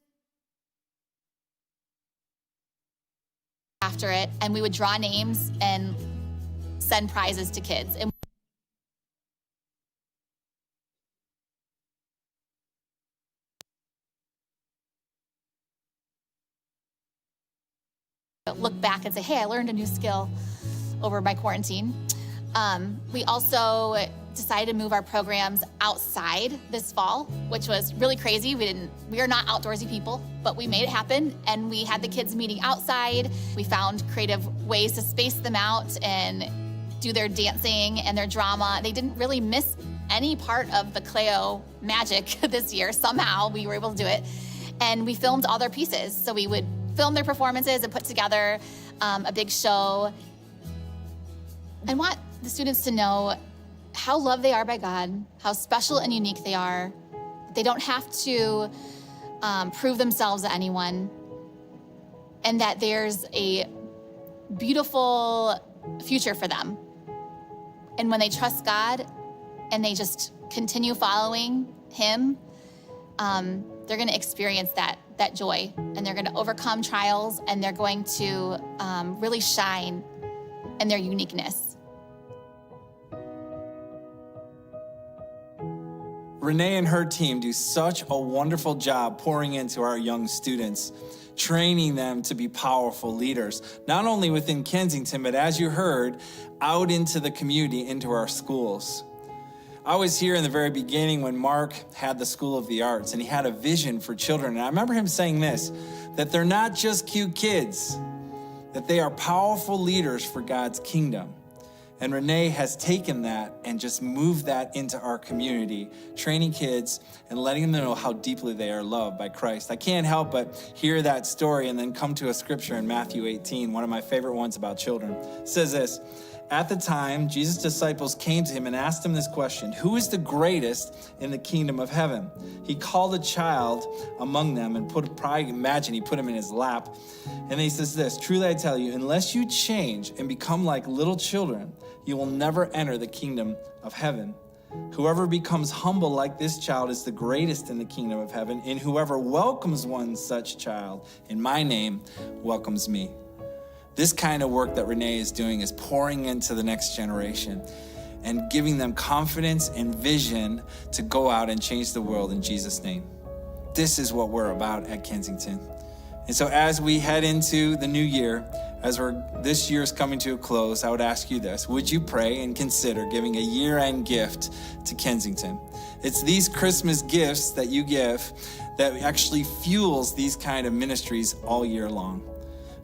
after it, and we would draw names and send prizes to kids. And look back and say, hey, I learned a new skill over my quarantine. We also decided to move our programs outside this fall, which was really crazy. We are not outdoorsy people, but we made it happen, and we had the kids meeting outside. We found creative ways to space them out and do their dancing and their drama. They didn't really miss any part of the Cleo magic this year. Somehow we were able to do it, and we filmed all their pieces. So we would film their performances and put together a big show. I want the students to know how loved they are by God, how special and unique they are. They don't have to prove themselves to anyone, and that there's a beautiful future for them. And when they trust God and they just continue following him, they're going to experience that joy, and they're going to overcome trials, and they're going to really shine in their uniqueness. Renee and her team do such a wonderful job pouring into our young students, training them to be powerful leaders, not only within Kensington, but as you heard, out into the community, into our schools. I was here in the very beginning when Mark had the School of the Arts, and he had a vision for children. And I remember him saying this, that they're not just cute kids, that they are powerful leaders for God's kingdom. And Renee has taken that and just moved that into our community, training kids and letting them know how deeply they are loved by Christ. I can't help but hear that story and then come to a scripture in Matthew 18, one of my favorite ones about children. It says this, at the time, Jesus' disciples came to him and asked him this question, who is the greatest in the kingdom of heaven? He called a child among them and imagine he put him in his lap. And he says this, truly I tell you, unless you change and become like little children, you will never enter the kingdom of heaven. Whoever becomes humble like this child is the greatest in the kingdom of heaven, and whoever welcomes one such child in my name welcomes me. This kind of work that Renee is doing is pouring into the next generation and giving them confidence and vision to go out and change the world in Jesus' name. This is what we're about at Kensington. And so as we head into the new year, this year's coming to a close, I would ask you this. Would you pray and consider giving a year-end gift to Kensington? It's these Christmas gifts that you give that actually fuels these kind of ministries all year long.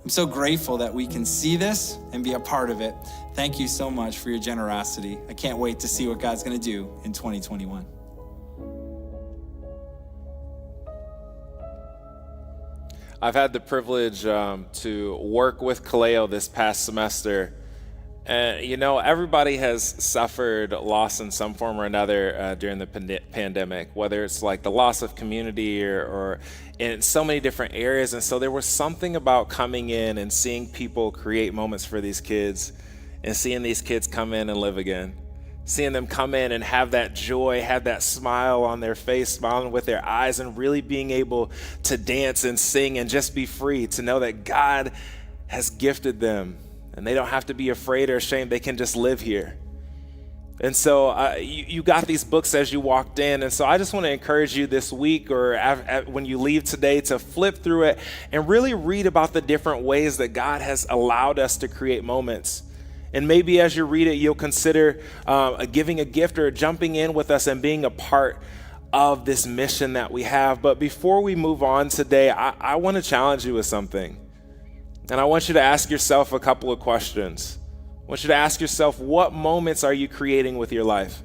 I'm so grateful that we can see this and be a part of it. Thank you so much for your generosity. I can't wait to see what God's going to do in 2021. I've had the privilege to work with Kaleo this past semester. And, everybody has suffered loss in some form or another during the pandemic, whether it's like the loss of community or in so many different areas. And so there was something about coming in and seeing people create moments for these kids and seeing these kids come in and live again. Seeing them come in and have that joy, have that smile on their face, smiling with their eyes, and really being able to dance and sing and just be free, to know that God has gifted them and they don't have to be afraid or ashamed. They can just live here. And so you got these books as you walked in. And so I just want to encourage you this week or when you leave today to flip through it and really read about the different ways that God has allowed us to create moments. And maybe as you read it, you'll consider giving a gift or jumping in with us and being a part of this mission that we have. But before we move on today, I want to challenge you with something. And I want you to ask yourself a couple of questions. I want you to ask yourself, what moments are you creating with your life?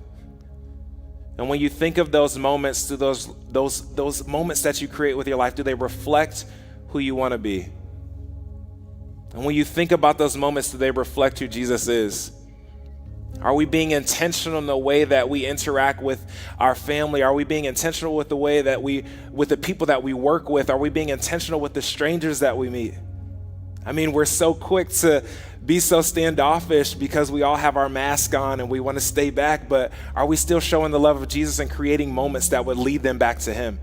And when you think of those moments, do those moments that you create with your life, do they reflect who you want to be? And when you think about those moments, do they reflect who Jesus is? Are we being intentional in the way that we interact with our family? Are we being intentional with the way that with the people that we work with? Are we being intentional with the strangers that we meet? I mean, we're so quick to be so standoffish because we all have our mask on and we want to stay back, but are we still showing the love of Jesus and creating moments that would lead them back to him?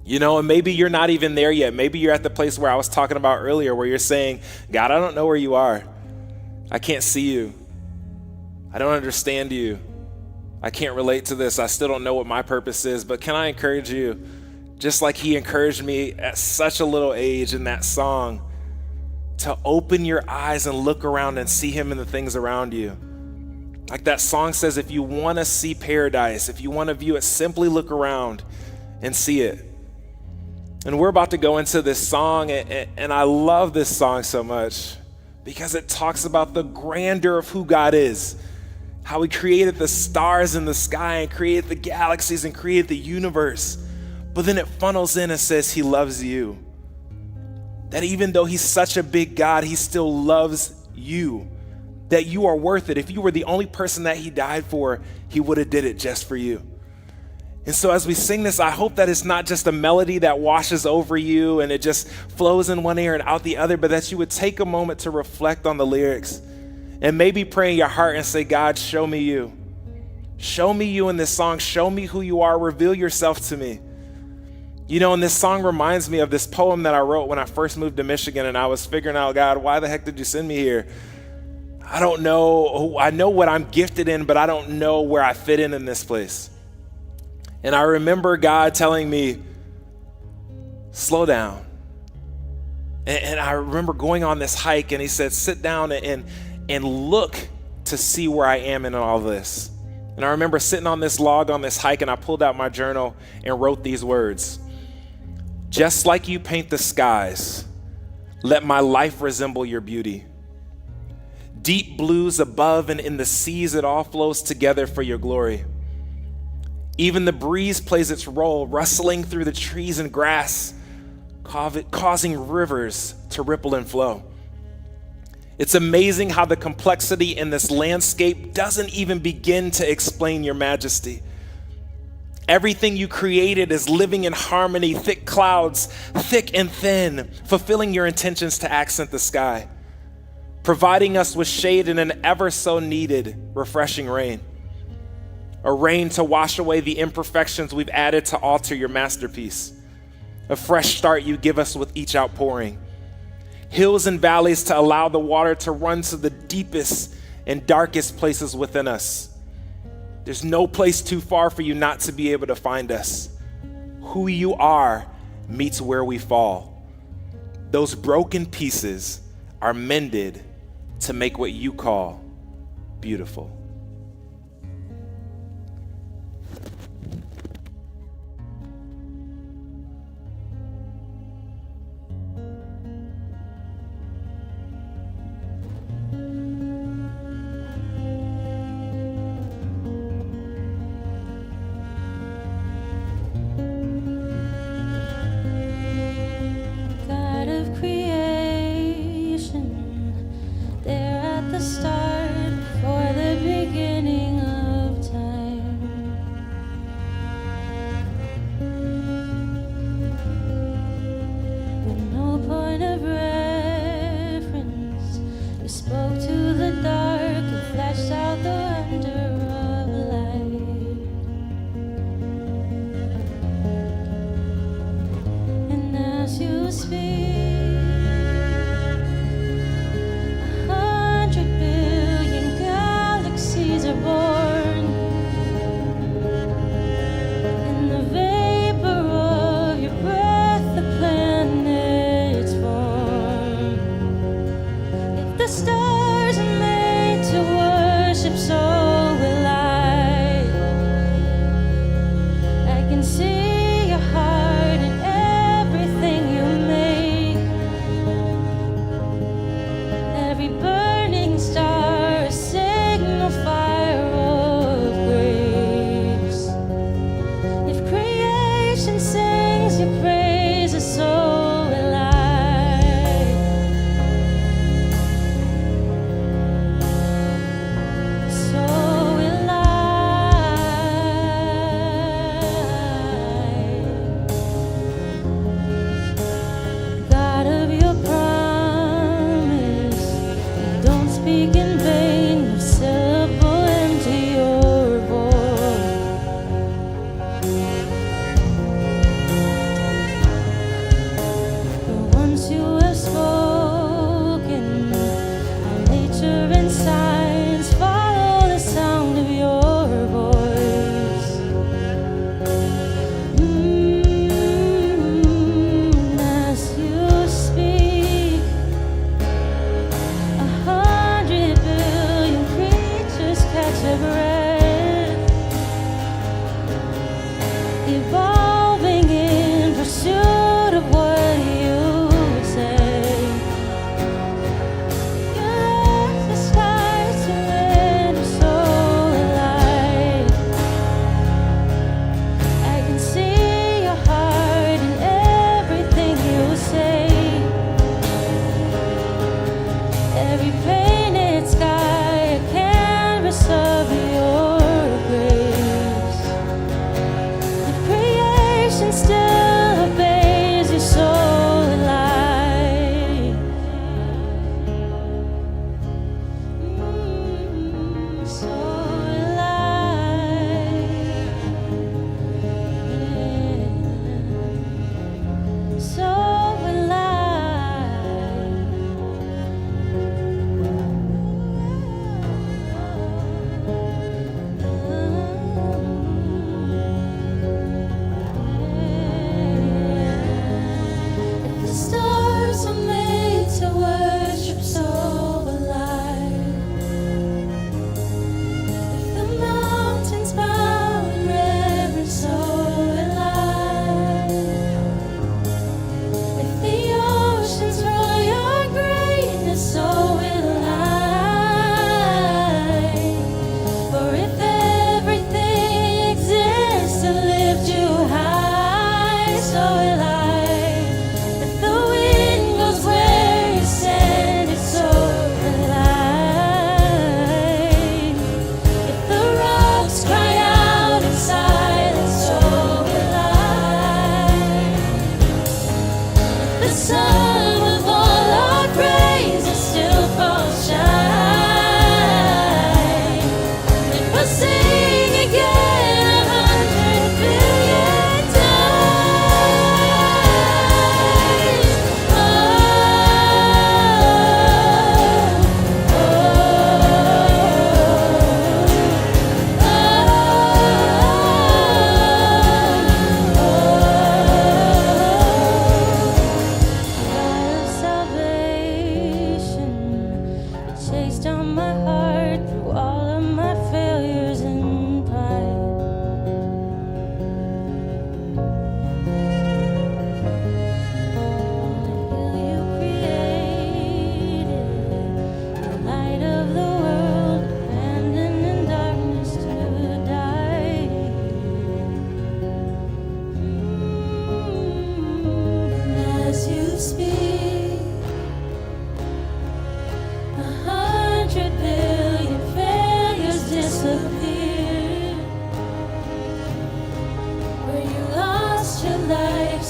And maybe you're not even there yet. Maybe you're at the place where I was talking about earlier, where you're saying, God, I don't know where you are. I can't see you. I don't understand you. I can't relate to this. I still don't know what my purpose is. But can I encourage you, just like he encouraged me at such a little age in that song, to open your eyes and look around and see him in the things around you. Like that song says, if you want to see paradise, if you want to view it, simply look around and see it. And we're about to go into this song, and I love this song so much because it talks about the grandeur of who God is, how he created the stars in the sky and created the galaxies and created the universe. But then it funnels in and says he loves you. That even though he's such a big God, he still loves you. That you are worth it. If you were the only person that he died for, he would have did it just for you. And so as we sing this, I hope that it's not just a melody that washes over you and it just flows in one ear and out the other, but that you would take a moment to reflect on the lyrics And maybe pray in your heart and say, God, show me you. Show me you in this song. Show me who you are. Reveal yourself to me. You know, and this song reminds me of this poem that I wrote when I first moved to Michigan, and I was figuring out, God, why the heck did you send me here? I don't know. I know what I'm gifted in, but I don't know where I fit in this place. And I remember God telling me, slow down. And I remember going on this hike, and he said, sit down and look to see where I am in all this. And I remember sitting on this log on this hike, and I pulled out my journal and wrote these words. Just like you paint the skies, let my life resemble your beauty. Deep blues above and in the seas, it all flows together for your glory. Even the breeze plays its role, rustling through the trees and grass, causing rivers to ripple and flow. It's amazing how the complexity in this landscape doesn't even begin to explain your majesty. Everything you created is living in harmony, thick clouds, thick and thin, fulfilling your intentions to accent the sky, providing us with shade in an ever so needed refreshing rain. A rain to wash away the imperfections we've added to alter your masterpiece. A fresh start you give us with each outpouring. Hills and valleys to allow the water to run to the deepest and darkest places within us. There's no place too far for you not to be able to find us. Who you are meets where we fall. Those broken pieces are mended to make what you call beautiful. God of creation, there at the start, before the beginning of time. With no point of reference, you spoke to the dark and flashed out the wonder of light. And as you speak, 100 billion galaxies are born. In the vapor of your breath, the planets form. If the stars are made to worship, so will I. I can see your heart in everything you make. Every burning star, a signal fire of grace. If creation sings your praises, so will I. So will I. God of your promise, don't speak in vain, no syllable empty your voice. But once you have spoken, all nature and science follow the sound of your voice. As you speak, 100 billion creatures catch a breath, evolving in pursuit of what you say. You left the sky to render, so will I. I can see your heart in everything you say. Every painted sky, a canvas of your grace. If creation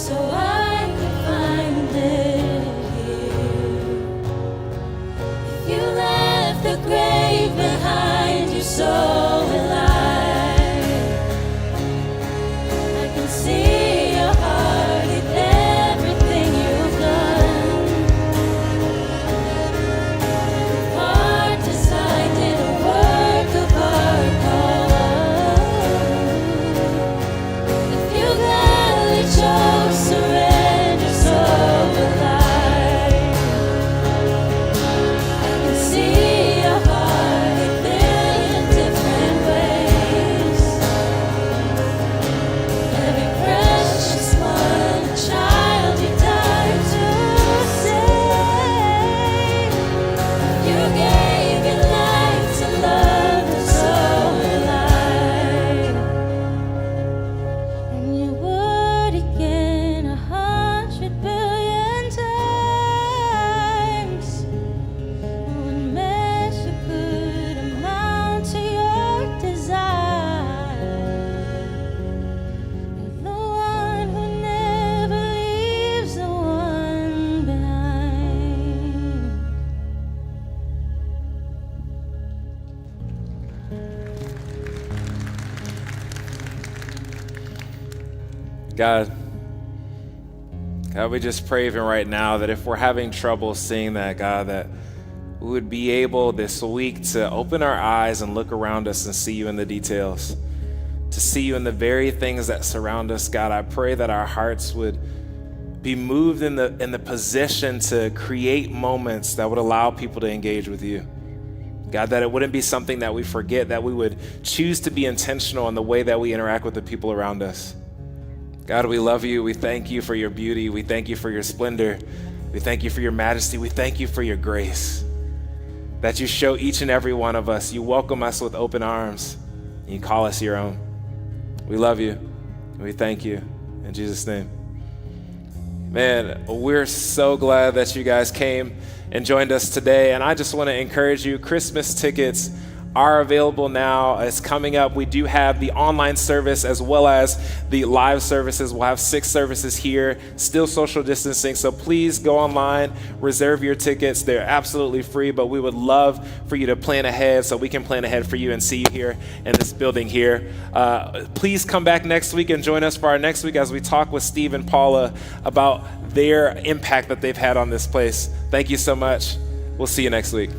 so I could find it here. If you left the grave behind you, so will I. I can see your heart in everything you've done. Heart designed in a work of art. If you gladly chose surrender, so will I. I can see your heart in billion different ways. Every precious one, a child you died to save. You gave your life to love, and so will I. And you would again 100 billion times. What measure could amount to your desire? You're the one who never leaves the one behind. God, we just pray even right now that if we're having trouble seeing that, God, that we would be able this week to open our eyes and look around us and see you in the details, to see you in the very things that surround us. God, I pray that our hearts would be moved in the position to create moments that would allow people to engage with you. God, that it wouldn't be something that we forget, that we would choose to be intentional in the way that we interact with the people around us. God, we love you. We thank you for your beauty. We thank you for your splendor. We thank you for your majesty. We thank you for your grace, that you show each and every one of us. You welcome us with open arms, and you call us your own. We love you, and we thank you. In Jesus' name. Man, we're so glad that you guys came and joined us today. And I just want to encourage you, Christmas tickets are available now. It's coming up. We do have the online service as well as the live services. We'll have 6 services here, still social distancing. So please go online, reserve your tickets. They're absolutely free, but we would love for you to plan ahead so we can plan ahead for you and see you here in this building here. Please come back next week and join us for our next week as we talk with Steve and Paula about their impact that they've had on this place. Thank you so much. We'll see you next week.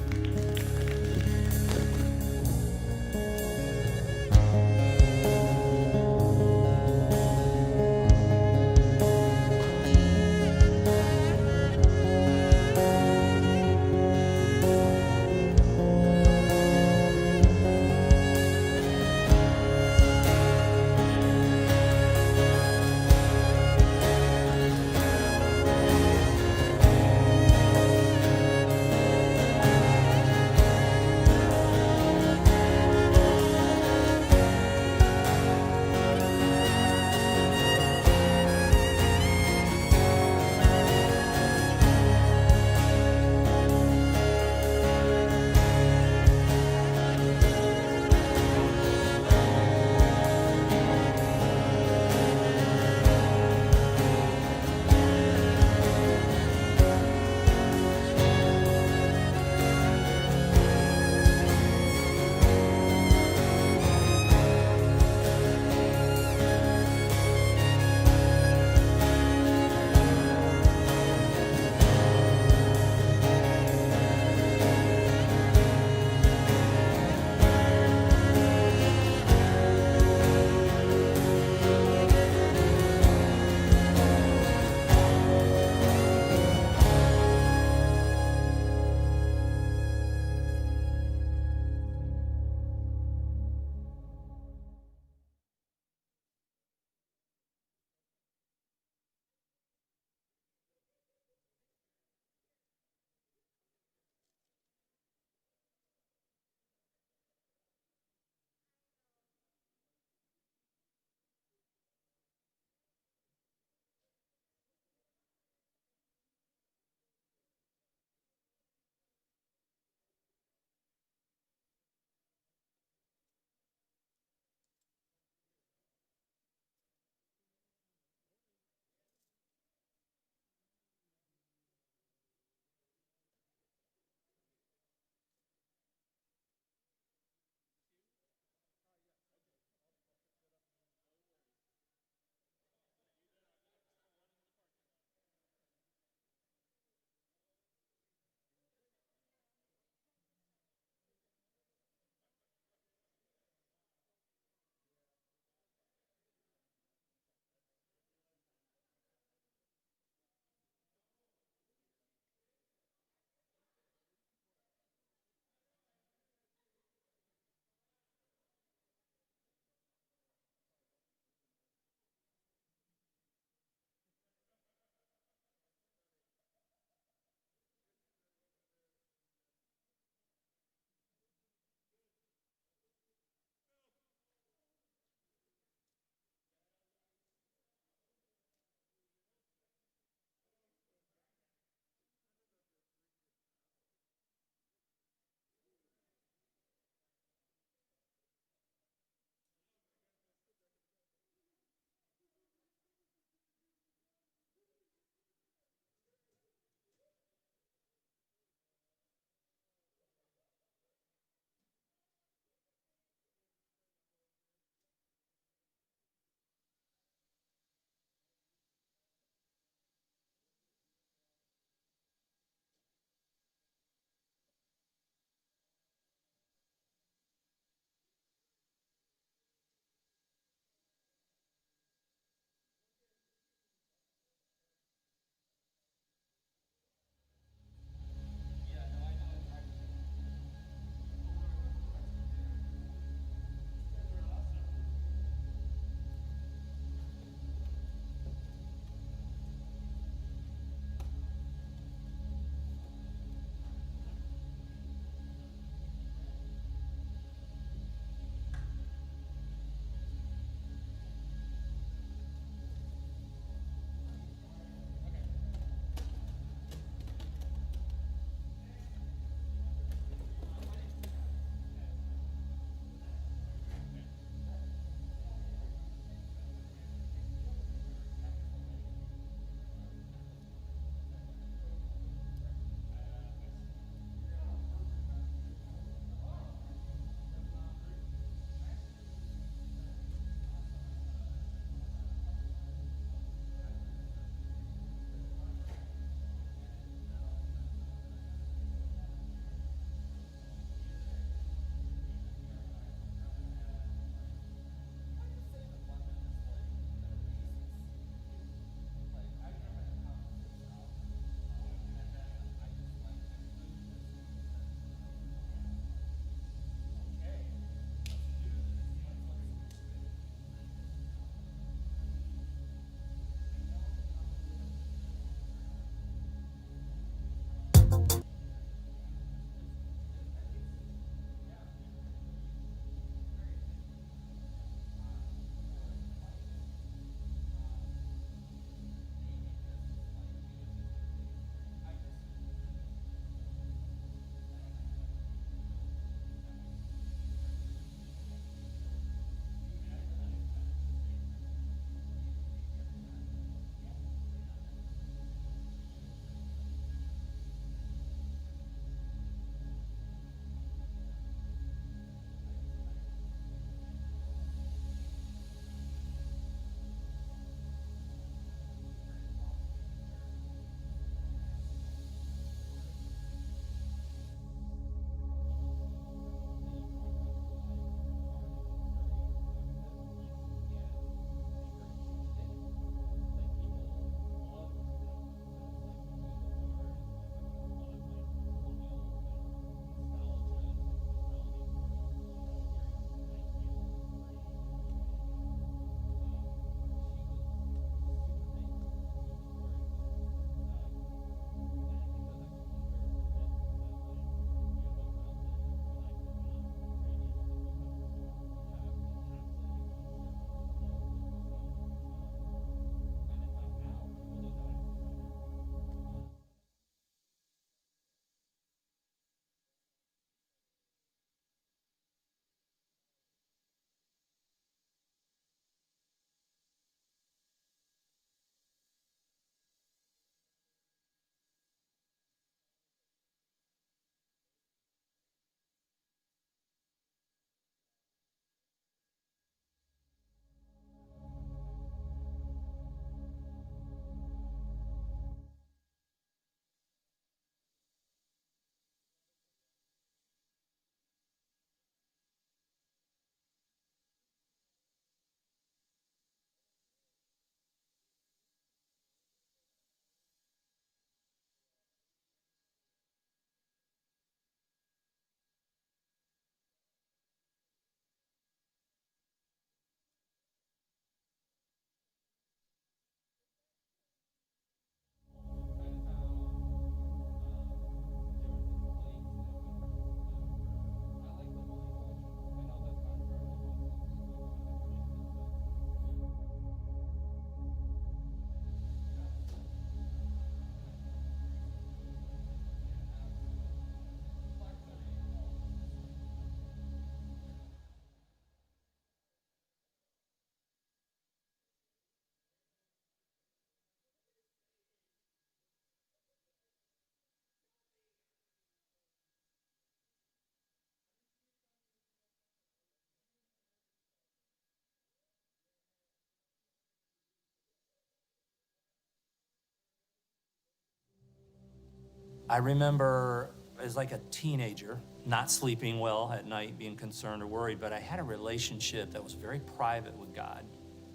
I remember as like a teenager, not sleeping well at night, being concerned or worried, but I had a relationship that was very private with God.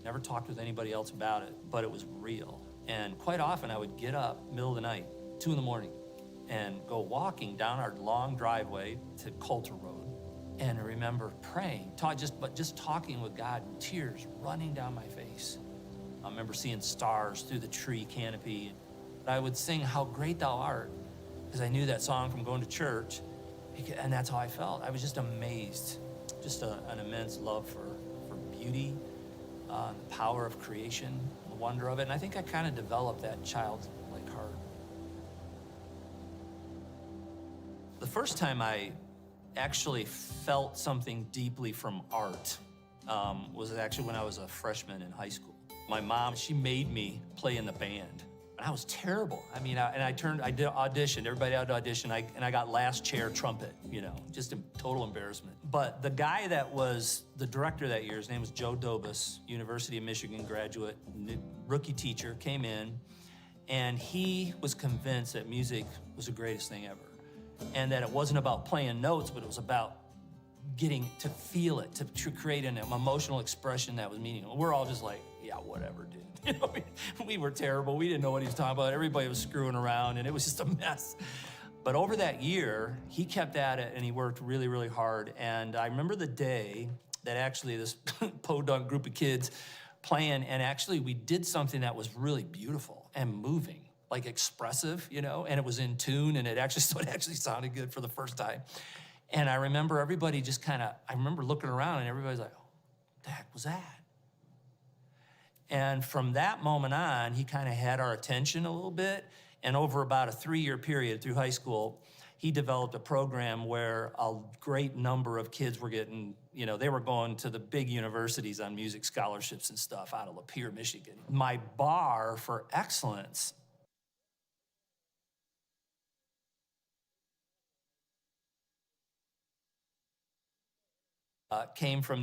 Never talked with anybody else about it, but it was real. And quite often I would get up middle of the night, 2 in the morning, and go walking down our long driveway to Coulter Road. And I remember praying, just talking with God, and tears running down my face. I remember seeing stars through the tree canopy. I would sing, "How Great Thou Art," because I knew that song from going to church, and that's how I felt. I was just amazed, just an immense love for beauty, the power of creation, the wonder of it, and I think I kind of developed that childlike heart. The first time I actually felt something deeply from art was actually when I was a freshman in high school. My mom, she made me play in the band. And I was terrible. I mean, I did audition. Everybody had to audition, and I got last chair trumpet, just a total embarrassment. But the guy that was the director that year, his name was Joe Dobus, University of Michigan graduate, rookie teacher, came in, and he was convinced that music was the greatest thing ever. And that it wasn't about playing notes, but it was about getting to feel it, to create an emotional expression that was meaningful. We're all just like, yeah, whatever, dude. We were terrible. We didn't know what he was talking about. Everybody was screwing around, and it was just a mess. But over that year, he kept at it, and he worked really, really hard. And I remember the day that actually this podunk group of kids playing, and actually we did something that was really beautiful and moving, like expressive, and it was in tune, and it actually sounded good for the first time. And I remember everybody I remember looking around, and everybody's like, "Oh, what the heck was that?" And from that moment on, he kind of had our attention a little bit. And over about a 3-year period through high school, he developed a program where a great number of kids were getting, they were going to the big universities on music scholarships and stuff out of Lapeer, Michigan. My bar for excellence came from